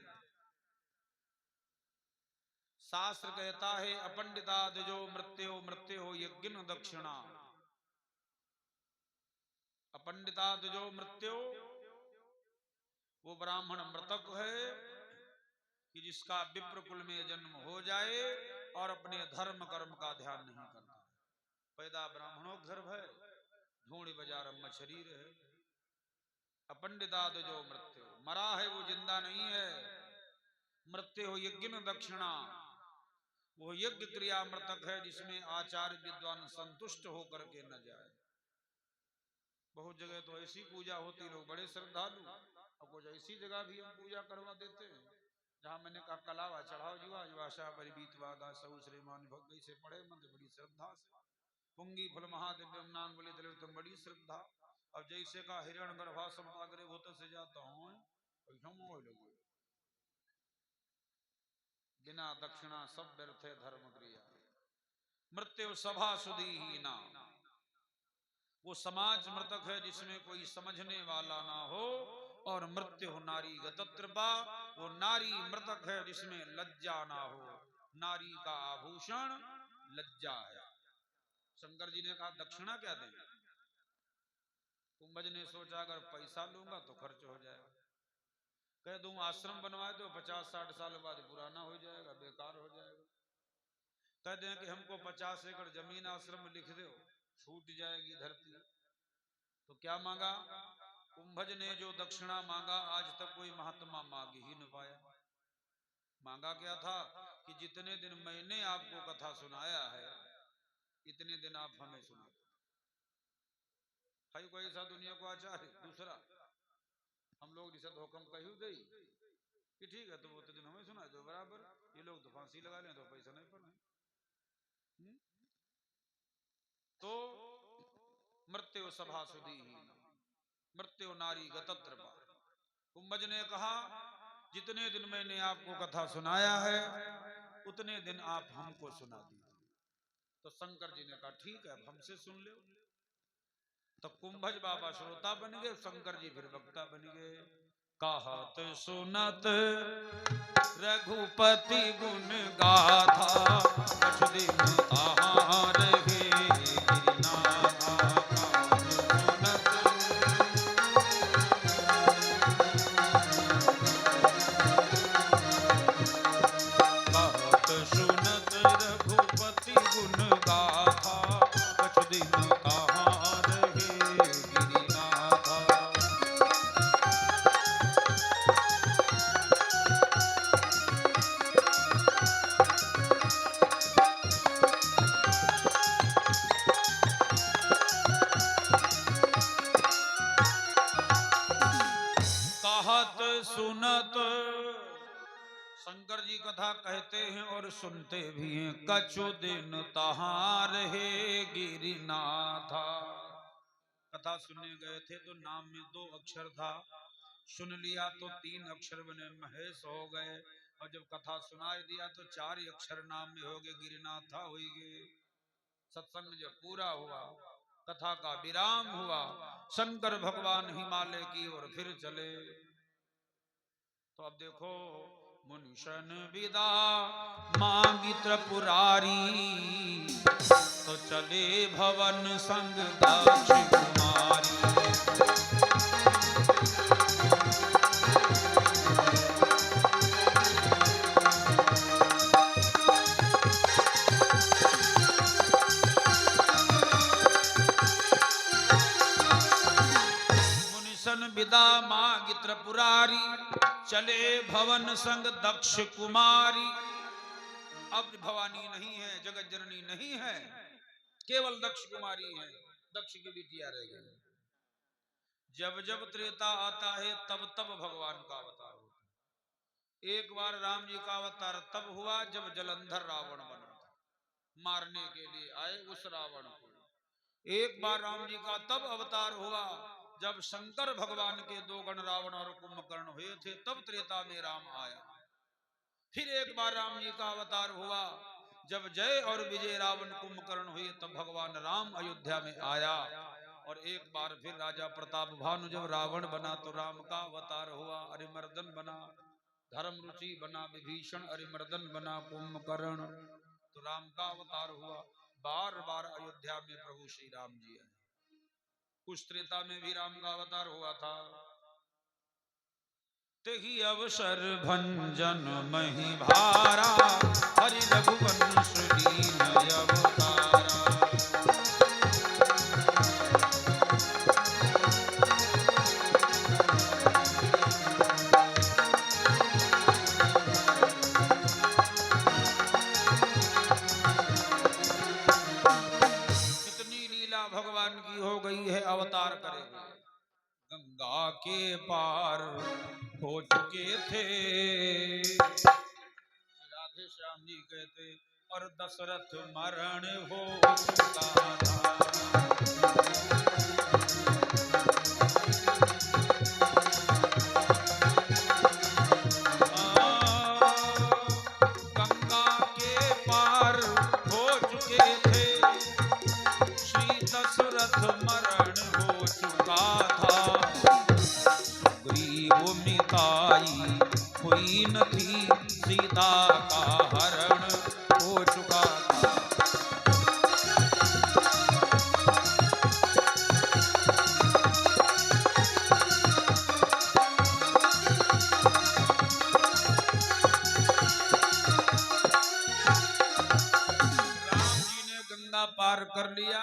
शास्त्र कहता है अपंडिताद जो मृत्यो मृत्यो यज्ञ दक्षिणा। अपंडिताद जो मृत्यो, वो ब्राह्मण मृतक है कि जिसका विप्र कुल में जन्म हो जाए और अपने धर्म कर्म का ध्यान नहीं करता। पैदा ब्राह्मणों गर्भ है, ढूंढ बाजार मछरी है। अपंडिताद जो मृत्यु, मरा है वो जिंदा नहीं है। मृत्यु यज्ञ में दक्षिणा, वो यज्ञ क्रिया मृतक है जिसमें आचार्य विद्वान संतुष्ट होकर के न जाए। बहुत जगह तो ऐसी पूजा होती, लोग बड़े श्रद्धालु, और कुछ ऐसी जगह भी हम पूजा करवा देते हैं जहां मैंने कहा कलावा चढ़ाओ जीवा जीवाशा परिबीतवादा सऊ श्रीमान भक्ति से पढ़े मंत्र बड़ी श्रद्धा से, पुंगी फल महादिव्यम नाम बोले दिल तुम बड़ी श्रद्धा। अब जैसे का हिरण गर्भा संपाग्रे होते से जाता हूँ बिना दक्षिणा सब व्यर्थ है धर्म क्रिया। मृत्यु सभा सुधी ही ना, वो समाज मृतक है जिसमें कोई समझने वाला ना हो। और मृत्यु नारी गतत्रपा, वो नारी मृतक है जिसमें लज्जा ना हो। नारी का आभूषण लज्जा है। शंकर जी ने कहा दक्षिणा क्या दें? कुंभज ने सोचा अगर पैसा लूंगा तो खर्च हो जाएगा, कह दूं आश्रम बनवाए तो 50-60 साल बाद पुराना हो जाएगा, बेकार हो जाएगा। कह दें कि हमको 50 एकड़ जमीन आश्रम में लिख दो, छूट जाएगी धरती। तो क्या मांगा? कुंभज ने जो दक्षिणा मांगा आज तक कोई महात्मा मांग ही न पाया। मांगा क्या था कि जितने दिन मैंने आपको कथा सुनाया है इतने दिन आप हमें सुना दो। कोई ऐसा दुनिया को आचार है दूसरा, हम लोग जिसे हुक्म कही गई कि ठीक है तो वो तो दिन हमें सुना दो बराबर, ये लोग तो फांसी लगा लें तो पैसा नहीं पड़ रहे। तो मृत्यु सभा सुधी ही, मृत्यु नारी गतत्र। कुंभज ने कहा जितने दिन मैंने आपको कथा सुनाया है उतने दिन आप हमको सुना दीजिए। तो शंकर जी ने कहा ठीक है हमसे सुन लो। तो कुंभज बाबा श्रोता बन गए, शंकर जी फिर वक्ता बन गए। कहत सुनत रघुपति गुण गाथा, कुछ दिन आहार हे गिरनाथा। कहत सुनत रघुपति गुण गाथा, कुछ दिन आहार हे गिरनाथा। कहत सुनत, शंकर जी कथा कहते हैं और सुनते भी हैं। कछु दिन तहार हे गिरिनाथा। कथा सुनने गए थे तो नाम में 2 अक्षर था, सुन लिया तो 3 अक्षर बने महेश हो गए, और जब कथा सुनाई दिया तो 4 ही अक्षर नाम में हो गए, गिरिनाथा हो गए। सत्संग जब पूरा हुआ, कथा का विराम हुआ, शंकर भगवान हिमालय की ओर फिर चले। तो अब देखो मुनिशन विदा मांगी त्रिपुरारी, तो चले भवन संग दक्ष कुमारी। मुनिशन विदा मांगी त्रिपुरारी, चले भवन संग दक्ष कुमारी। अब भवानी नहीं है, जगत जननी नहीं है, केवल दक्ष कुमारी है, दक्ष की बिटिया रह गई। जब जब त्रेता आता है तब तब भगवान का अवतार होता है। एक बार राम जी का अवतार तब हुआ जब जलंधर रावण बना था, मारने के लिए आए उस रावण को। एक बार राम जी का तब अवतार हुआ जब शंकर भगवान के दो गण रावण और कुंभकर्ण हुए थे, तब त्रेता में राम आया। फिर एक बार राम जी का अवतार हुआ जब जय और विजय रावण कुंभकर्ण हुए, तब भगवान राम अयोध्या में आया। और एक बार फिर राजा प्रताप भानु जब रावण बना तो राम का अवतार हुआ, अरिमर्दन बना, धर्म रुचि बना विभीषण, अरिमर्दन बना कुंभकर्ण, तो राम का अवतार हुआ। बार बार अयोध्या में प्रभु श्री राम जी आए। कुछ त्रेता में भी राम का अवतार हुआ था। तेहि अवसर भंजन मही भारा, हरि रघुवंश लीन अवतारा। कितनी लीला भगवान की हो गई है, अवतार करेंगे। गंगा के पार हो चुके थे राधे श्याम जी कहते, और दशरथ मरण हो चुका था। गंगा के पार हो चुके थे, श्री दशरथ मरण हो चुका था। ग्रीव मिताई हुई न थी, सीता का हरण हो चुका था। राम जी ने गंगा पार कर लिया,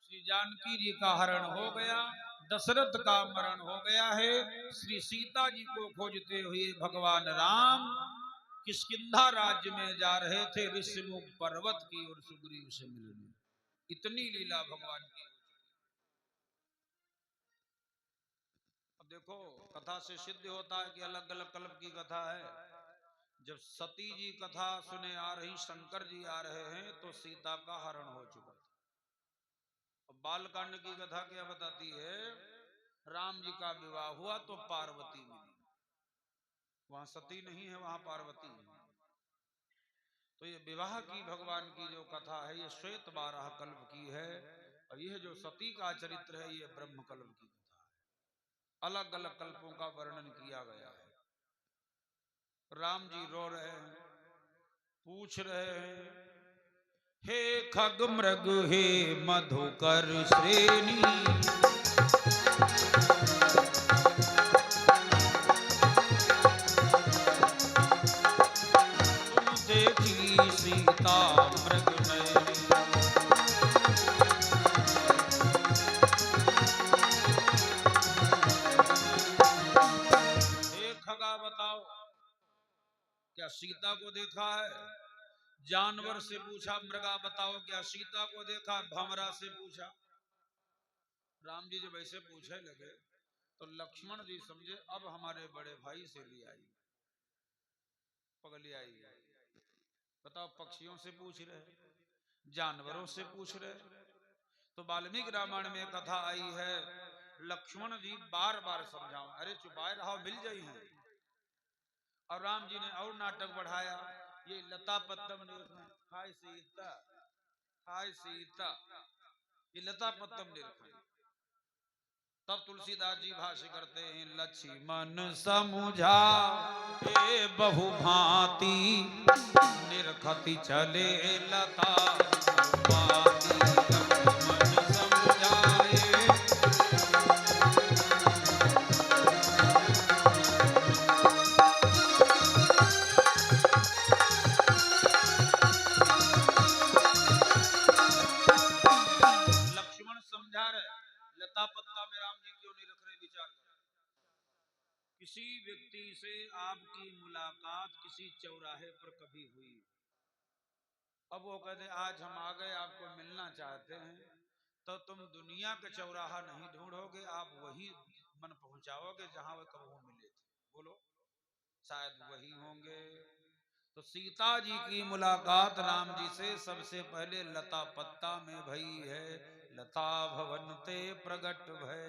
श्री जानकी जी का हरण हो गया, दशरथ का मरण हो गया है। श्री सीता जी को खोजते हुए भगवान राम किष्किंधा राज्य में जा रहे थे, ऋषिमुख पर्वत की ओर सुग्रीव से मिलने। इतनी लीला भगवान की। अब देखो, कथा से सिद्ध होता है कि अलग अलग कल्प की कथा है। जब सती जी कथा सुने आ रही, शंकर जी आ रहे हैं, तो सीता का हरण हो चुका था। अब बालकांड की कथा क्या बताती है, राम जी का विवाह हुआ तो पार्वती मिली, वहां सती नहीं है, वहां पार्वती है। तो ये विवाह की भगवान की जो कथा है, ये श्वेत 12 कल्प की है। और यह जो सती का चरित्र है, ये ब्रह्म कल्प की कथा है। अलग अलग कल्पों का वर्णन किया गया है। राम जी रो रहे हैं, पूछ रहे हैं, हे खग मृग हे मधुकर श्रेणी, तुम देखी सीता मृग नयनी। हे खगा बताओ, क्या सीता को देखा है? जानवर से पूछा, मृगा बताओ क्या सीता को देखा? भंवरा से पूछा। राम जी जब ऐसे पूछने लगे तो लक्ष्मण जी समझे अब हमारे बड़े भाई से भी आई पगली आई। बताओ, पक्षियों से पूछ रहे, जानवरों से पूछ रहे। तो वाल्मीकि रामायण में कथा आई है, लक्ष्मण जी बार बार समझाओ, अरे चुपाए रहो, मिल जाई हैं। और राम जी ने और नाटक बढ़ाया, ये लता पत्तम देखना, हाय सीता, हाय सीता, ये लता पत्तम देखना। तब तुलसीदास जी भाष्य करते हैं, लक्ष्मण समुझा ए बहु भांति, निरखति चले लता पाती। लक्ष्मण समुझाए, लक्ष्मण समझा रहे, लता पत्ता में राम जी क्यों नहीं रख रहे, विचार करें। किसी व्यक्ति से आपकी मुलाकात किसी चौराहे पर कभी हुई, अब वो कहते आज हम आ गए, आपको मिलना चाहते हैं, तो तुम दुनिया का चौराहा नहीं ढूंढोगे, आप वही मन पहुंचाओगे जहां वो कब वो मिले थे। बोलो, शायद वही होंगे। तो सीता जी की मुलाकात राम जी से सबसे पहले लता पत्ता में भई है। लता भवन ते प्रगट भय,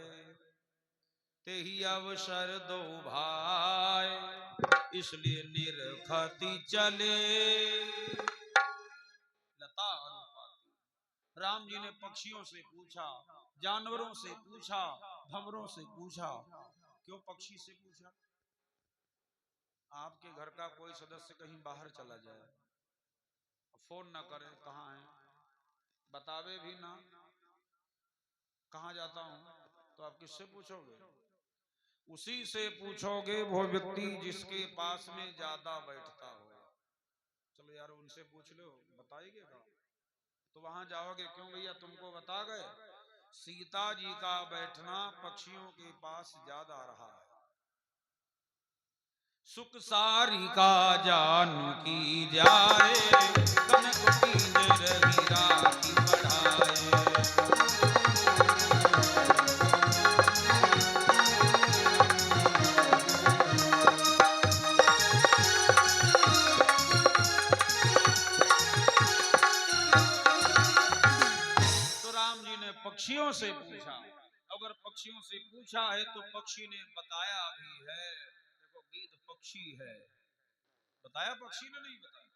ते ही अवसर दो भाई, इसलिए निरखती चले लता अनुपाती। राम जी ने पक्षियों से पूछा, जानवरों से पूछा, भंवरों से पूछा। क्यों पक्षी से पूछा? आपके घर का कोई सदस्य कहीं बाहर चला जाए, फोन ना करे कहाँ है, बतावे भी ना कहाँ जाता हूं, तो आप किससे पूछोगे? उसी से पूछोगे वो व्यक्ति जिसके पास में ज्यादा बैठता हो। चलो यार उनसे पूछ लो, बताइएगा तो वहां जाओगे क्यों भैया, तुमको बता गए। सीता जी का बैठना पक्षियों के पास ज्यादा रहा है। सुख सारी का जान की जाए, कनक की हीरा की बढ़ाए। पक्षियों से पूछा, अगर पक्षियों से पूछा है तो पक्षी ने बताया भी है। देखो गीत पक्षी है, बताया पक्षी ने, नहीं बताया।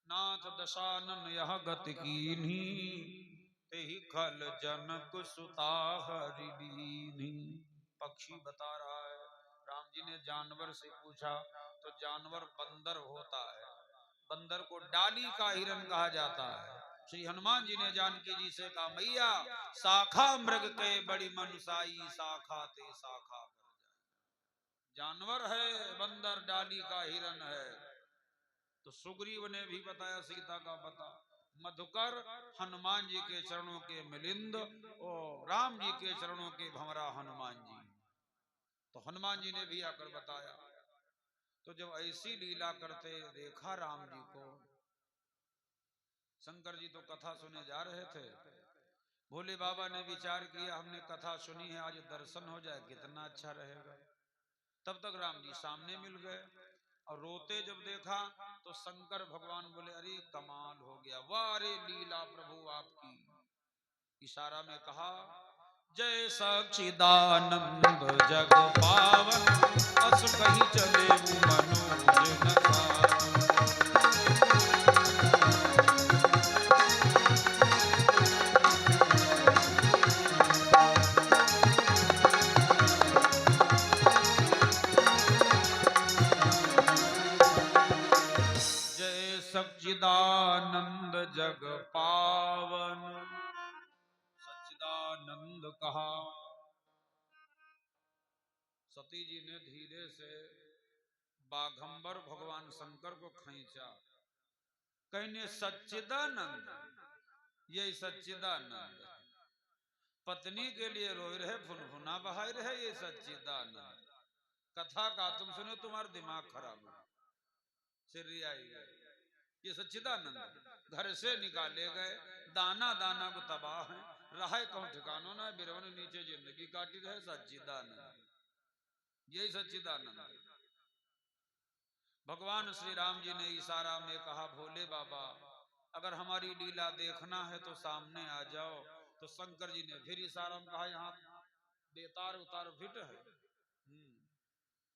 नाथ दशानन यह गति कीन्ही, ते ही खल जनक सुता हरि दीन्ही। पक्षी बता रहा है। राम जी ने जानवर से पूछा तो जानवर बंदर होता है, बंदर को डाली का हिरन कहा जाता है। श्री हनुमान जी ने जानकी जी से कहा, मैया शाखा मृग के बड़ी मनुसाई, शाखा ते शाखा पर जाए। जानवर है बंदर, डाली का हिरन है। तो सुग्रीव ने भी बताया सीता का पता। मधुकर हनुमान जी के चरणों के मिलिंद और राम जी के चरणों के भंवरा हनुमान जी। तो हनुमान जी ने भी आकर बताया। तो जब ऐसी लीला करते देखा राम जी को, शंकर जी तो कथा सुने जा रहे थे। भोले बाबा ने विचार किया हमने कथा सुनी है, आज दर्शन हो जाए कितना अच्छा रहेगा। तब तक राम जी सामने मिल गए और रोते जब देखा तो शंकर भगवान बोले, अरे कमाल हो गया, वाह रे लीला प्रभु आपकी। इशारा में कहा, जय सच्चिदानंद जग पावन, अस कहीं चले मनोज न पावन। सच्चिदानंद जग पावन, सच्चिदानंद कहा। सती जी ने धीरे से बाघंबर भगवान शंकर को खींचा, कहने सच्चिदानंद, ये सच्चिदानंद पत्नी के लिए रोए रहे, फुनफुना बहाई रहे, ये सच्चिदानंद। कथा का तुम सुनो तुम्हारा दिमाग खराब हो, सिर आई गए। ये सच्चिदानंद घर से निकाले गए, दाना दाना को तबाह है, रहा कहूं ठिकानों ना, बिरवन नीचे जिंदगी काटी रहे, सच्चिदानंद। यही सच्चिदानंद। भगवान श्री राम जी ने इशारा में कहा, भोले बाबा अगर हमारी लीला देखना है तो सामने आ जाओ। तो शंकर जी ने फिर इशारा में कहा, यहाँ बेतार उतार फिट है।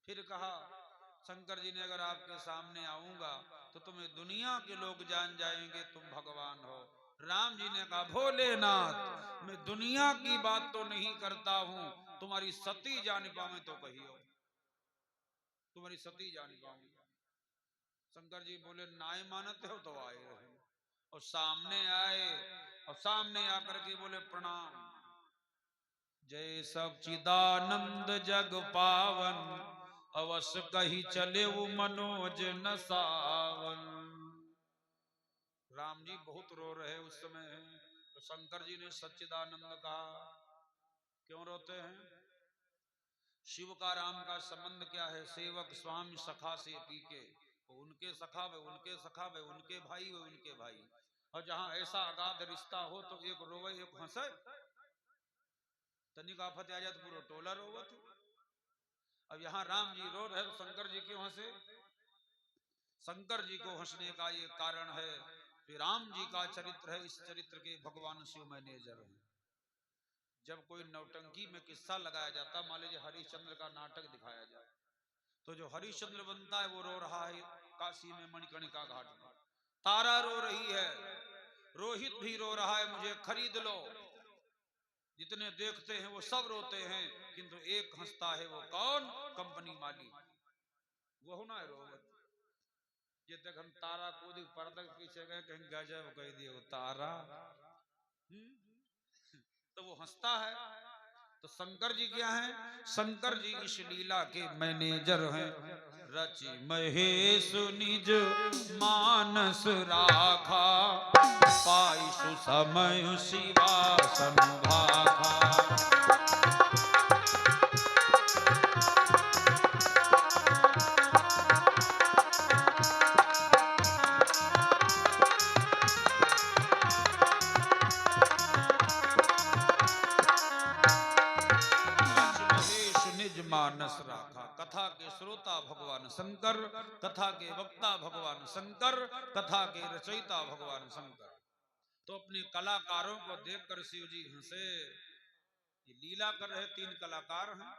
फिर कहा शंकर जी ने, अगर आपके सामने आऊंगा तो तुम्हें दुनिया के लोग जान जाएंगे तुम भगवान हो। राम जी ने कहा, भोलेनाथ मैं दुनिया की बात तो नहीं करता हूं, तुम्हारी सती जान पावे तो कहियो, तुम्हारी सती जान पाऊंगा। शंकर जी बोले, नाय मानते हो तो आए रहे। और सामने आए और सामने आकर के बोले, प्रणाम। जय सच्चिदानंद जग पावन, अवश्य कही चले वो मनोज न सावन। राम जी बहुत रो रहे उस समय। तो शंकर जी ने सच्चिदानंद कहा, क्यों रोते हैं? शिव का राम का संबंध क्या है? सेवक स्वामी सखा से पीके, उनके सखा वे उनके सखा वे उनके भाई वे उनके भाई। और जहां ऐसा अगाध रिश्ता हो तो एक रोवे एक हंसे, तनिक आफत आ जाए तो पूरा टोला रोवत। अब यहाँ राम जी रो रहे तो शंकर जी क्यों हंसे? शंकर जी को हंसने का ये कारण है कि राम जी का चरित्र है, इस चरित्र के भगवान शिव मैनेजर हैं। जब कोई नौटंकी में किस्सा लगाया जाता, मान लीजिए हरिश्चंद्र का नाटक दिखाया जाए, तो जो हरिश्चंद्र बनता है वो रो रहा है काशी में मणिकर्णिका घाट पर, तारा रो रही है, रोहित भी रो रहा है मुझे खरीद लो, जितने देखते हैं वो सब रोते हैं, किंतु एक हंसता है, वो कौन? कंपनी मालिक, वो ना है रोवत। ये तक हम तारा को देख पर्दा के पीछे गए, कहीं गजब कह दिए वो तारा, तो वो हंसता है। तो शंकर जी क्या है? शंकर जी इस लीला के मैनेजर हैं। रचि महेश निज मानस राखा, पाइसु समय शिवासन भाखा। मानस राखा, कथा के श्रोता भगवान शंकर, कथा के वक्ता भगवान शंकर, कथा के रचयिता भगवान शंकर। तो अपने कलाकारों को देखकर शिव जी हंसे। ये लीला कर रहे तीन कलाकार हैं,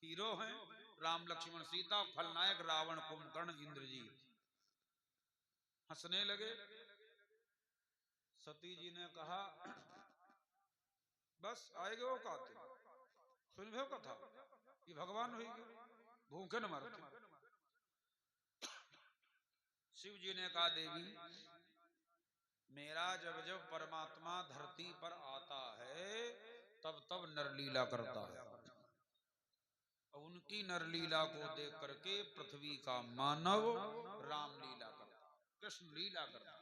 हीरो हैं, राम लक्ष्मण सीता, खलनायक रावण कुंभकर्ण इंद्रजीत। हंसने लगे। सती जी ने कहा बस आएगे वो कहते सुन भो कथा, ये भगवान हुई भूखे न मरते। शिव जी ने कहा देवी, मेरा जब जब परमात्मा धरती पर आता है तब तब नरलीला करता है। उनकी नरलीला को देख करके पृथ्वी का मानव रामलीला करता, कृष्ण लीला करता।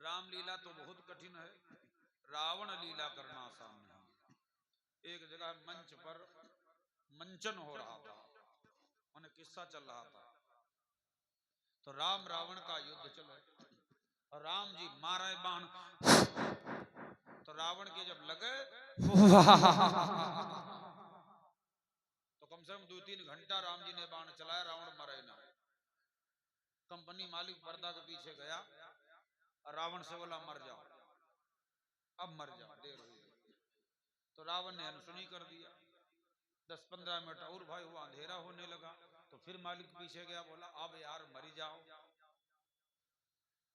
रामलीला तो बहुत कठिन है, रावण लीला करना आसान नहीं। एक जगह मंच पर मंचन हो रहा था, उन्हें किस्सा चल रहा था, तो राम रावण का युद्ध चले और राम जी मारे बाण, तो रावण के जब लगे तो कम से कम 2-3 घंटा राम जी ने बाण चलाया, रावण मरे ना। कंपनी मालिक पर्दा के पीछे गया और रावण से बोला मर जाओ, अब मर जाओ, देर हुई। तो रावण ने अनसुनी कर दिया। 10-15 मिनट और भाई हुआ, अंधेरा होने लगा, तो फिर मालिक पीछे गया, बोला अब यार मरी जाओ।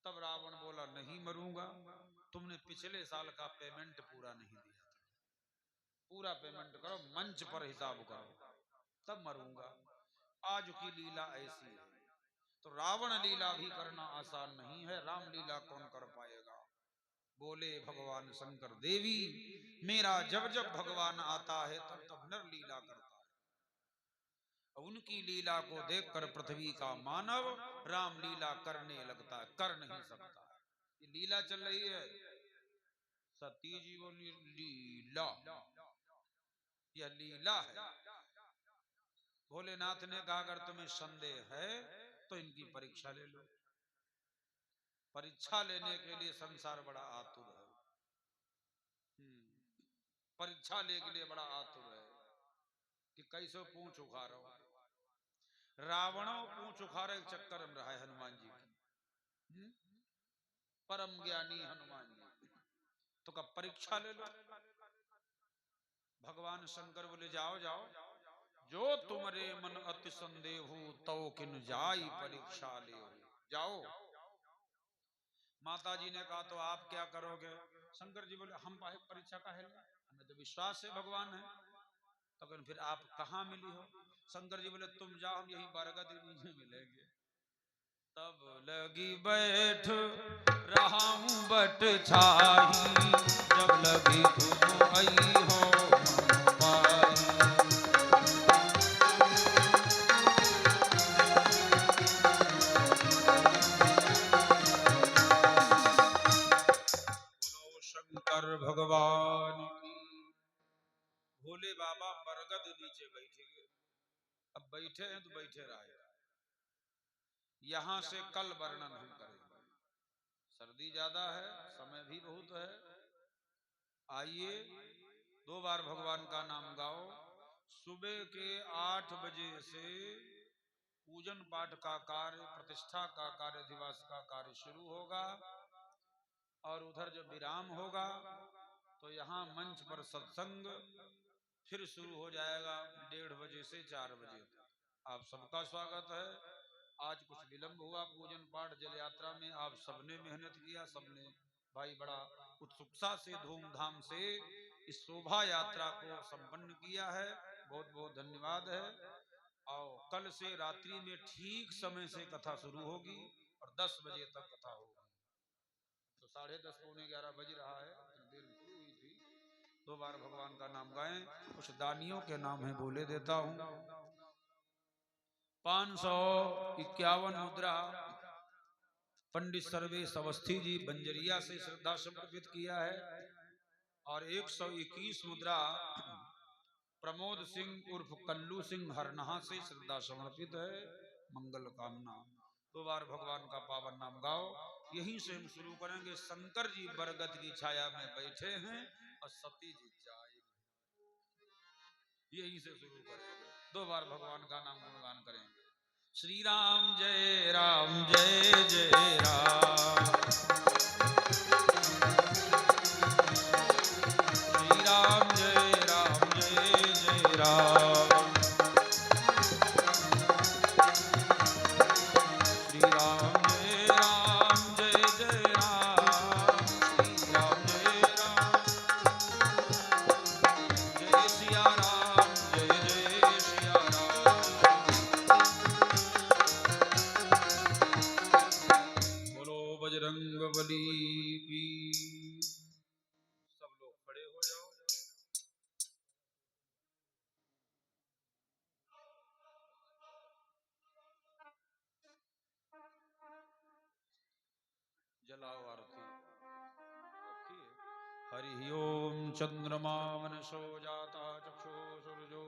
तब रावण बोला नहीं मरूंगा, तुमने पिछले साल का पेमेंट पूरा नहीं दिया, पूरा पेमेंट करो, मंच पर हिसाब करो, तब मरूंगा। आज की लीला ऐसी है। तो रावण लीला भी करना आसान नहीं है, राम लीला कौन कर पाएगा? बोले भगवान शंकर देवी, मेरा जब जब भगवान आता है तब तब नर लीला करता है। उनकी लीला को देखकर पृथ्वी का मानव राम लीला करने लगता है, कर नहीं सकता। ये लीला चल रही है, सती जी बोली लीला, यह लीला है। भोलेनाथ ने कहा अगर तुम्हें संदेह है तो इनकी परीक्षा ले लो। परीक्षा लेने के लिए संसार बड़ा आतुर है, परीक्षा लेने के लिए बड़ा आतुर है कि कैसे पूंछ उखाड़ो। रावणों पूंछ उखाड़े के चक्कर में रहा है हनुमान जी की, परम ज्ञानी हनुमान जी। तो कब परीक्षा ले लो। भगवान शंकर बोले जाओ जाओ, जो तुम्हारे मन अति संदेह तो किन जाई परीक्षा ले, जाओ। माता जी ने कहा तो आप क्या करोगे? शंकर जी बोले हम परीक्षा का है, हमें तो विश्वास है भगवान है। तो फिर आप कहाँ मिली हो? शंकर जी बोले तुम जाओ, हम यही बरगद नीचे मिलेंगे। तब लगी बैठ रहा हूँ बट छाही, जब लगी तुम आई हो शंकर भगवान की। भोले बाबा बरगद नीचे बैठे, अब बैठे हैं तो बैठे रहे। यहां से कल वर्णन हम करेंगे, सर्दी ज्यादा है, समय भी बहुत है। आइए 2 बार भगवान का नाम गाओ, सुबह के 8 बजे से पूजन पाठ का कार्य, प्रतिष्ठा का कार्य, अधिवास का कार्य शुरू होगा और उधर जब विराम होगा तो यहाँ मंच पर सत्संग फिर शुरू हो जाएगा 1:30 बजे से 4 बजे तक। आप सबका स्वागत है। आज कुछ विलंब हुआ पूजन पाठ जल यात्रा में, आप सबने मेहनत किया, सबने भाई बड़ा उत्सुकता से धूमधाम से इस शोभा यात्रा को संपन्न किया है। बहुत बहुत धन्यवाद है। और कल से रात्रि में ठीक समय से कथा शुरू होगी और 10 बजे तक कथा होगी। तो 10:30 पौने 11 बज रहा है, इतनी देर में शुरू हुई थी। 2 बार भगवान का नाम गाएं। कुछ दानियों के नाम है बोले देता हूं। 551 मुद्रा पंडित सर्वेश अवस्थी जी बंजरिया से श्रद्धा समर्पित किया है और 121 मुद्रा प्रमोद सिंह उर्फ कल्लू सिंह हरनहा से श्रद्धा समर्पित है। मंगल कामना। 2 बार भगवान का पावन नाम गाओ। यहीं से हम शुरू करेंगे। शंकर जी बरगद की छाया में बैठे हैं और सती जी जाए, यहीं से शुरू करेंगे। 2 बार भगवान का नाम गुणगान करेंगे। श्री राम जय जय राम। श्री राम जय राम। श्री राम जय राम जय राम। श्री राम जय राम जय सिया राम जय सिया राम। बोलो बजरंगबली की। सब लोग खड़े हो जाओ। जलाओ आरती। हरि ओम चंद्रमा मनसो जाता चक्षु सूर्यो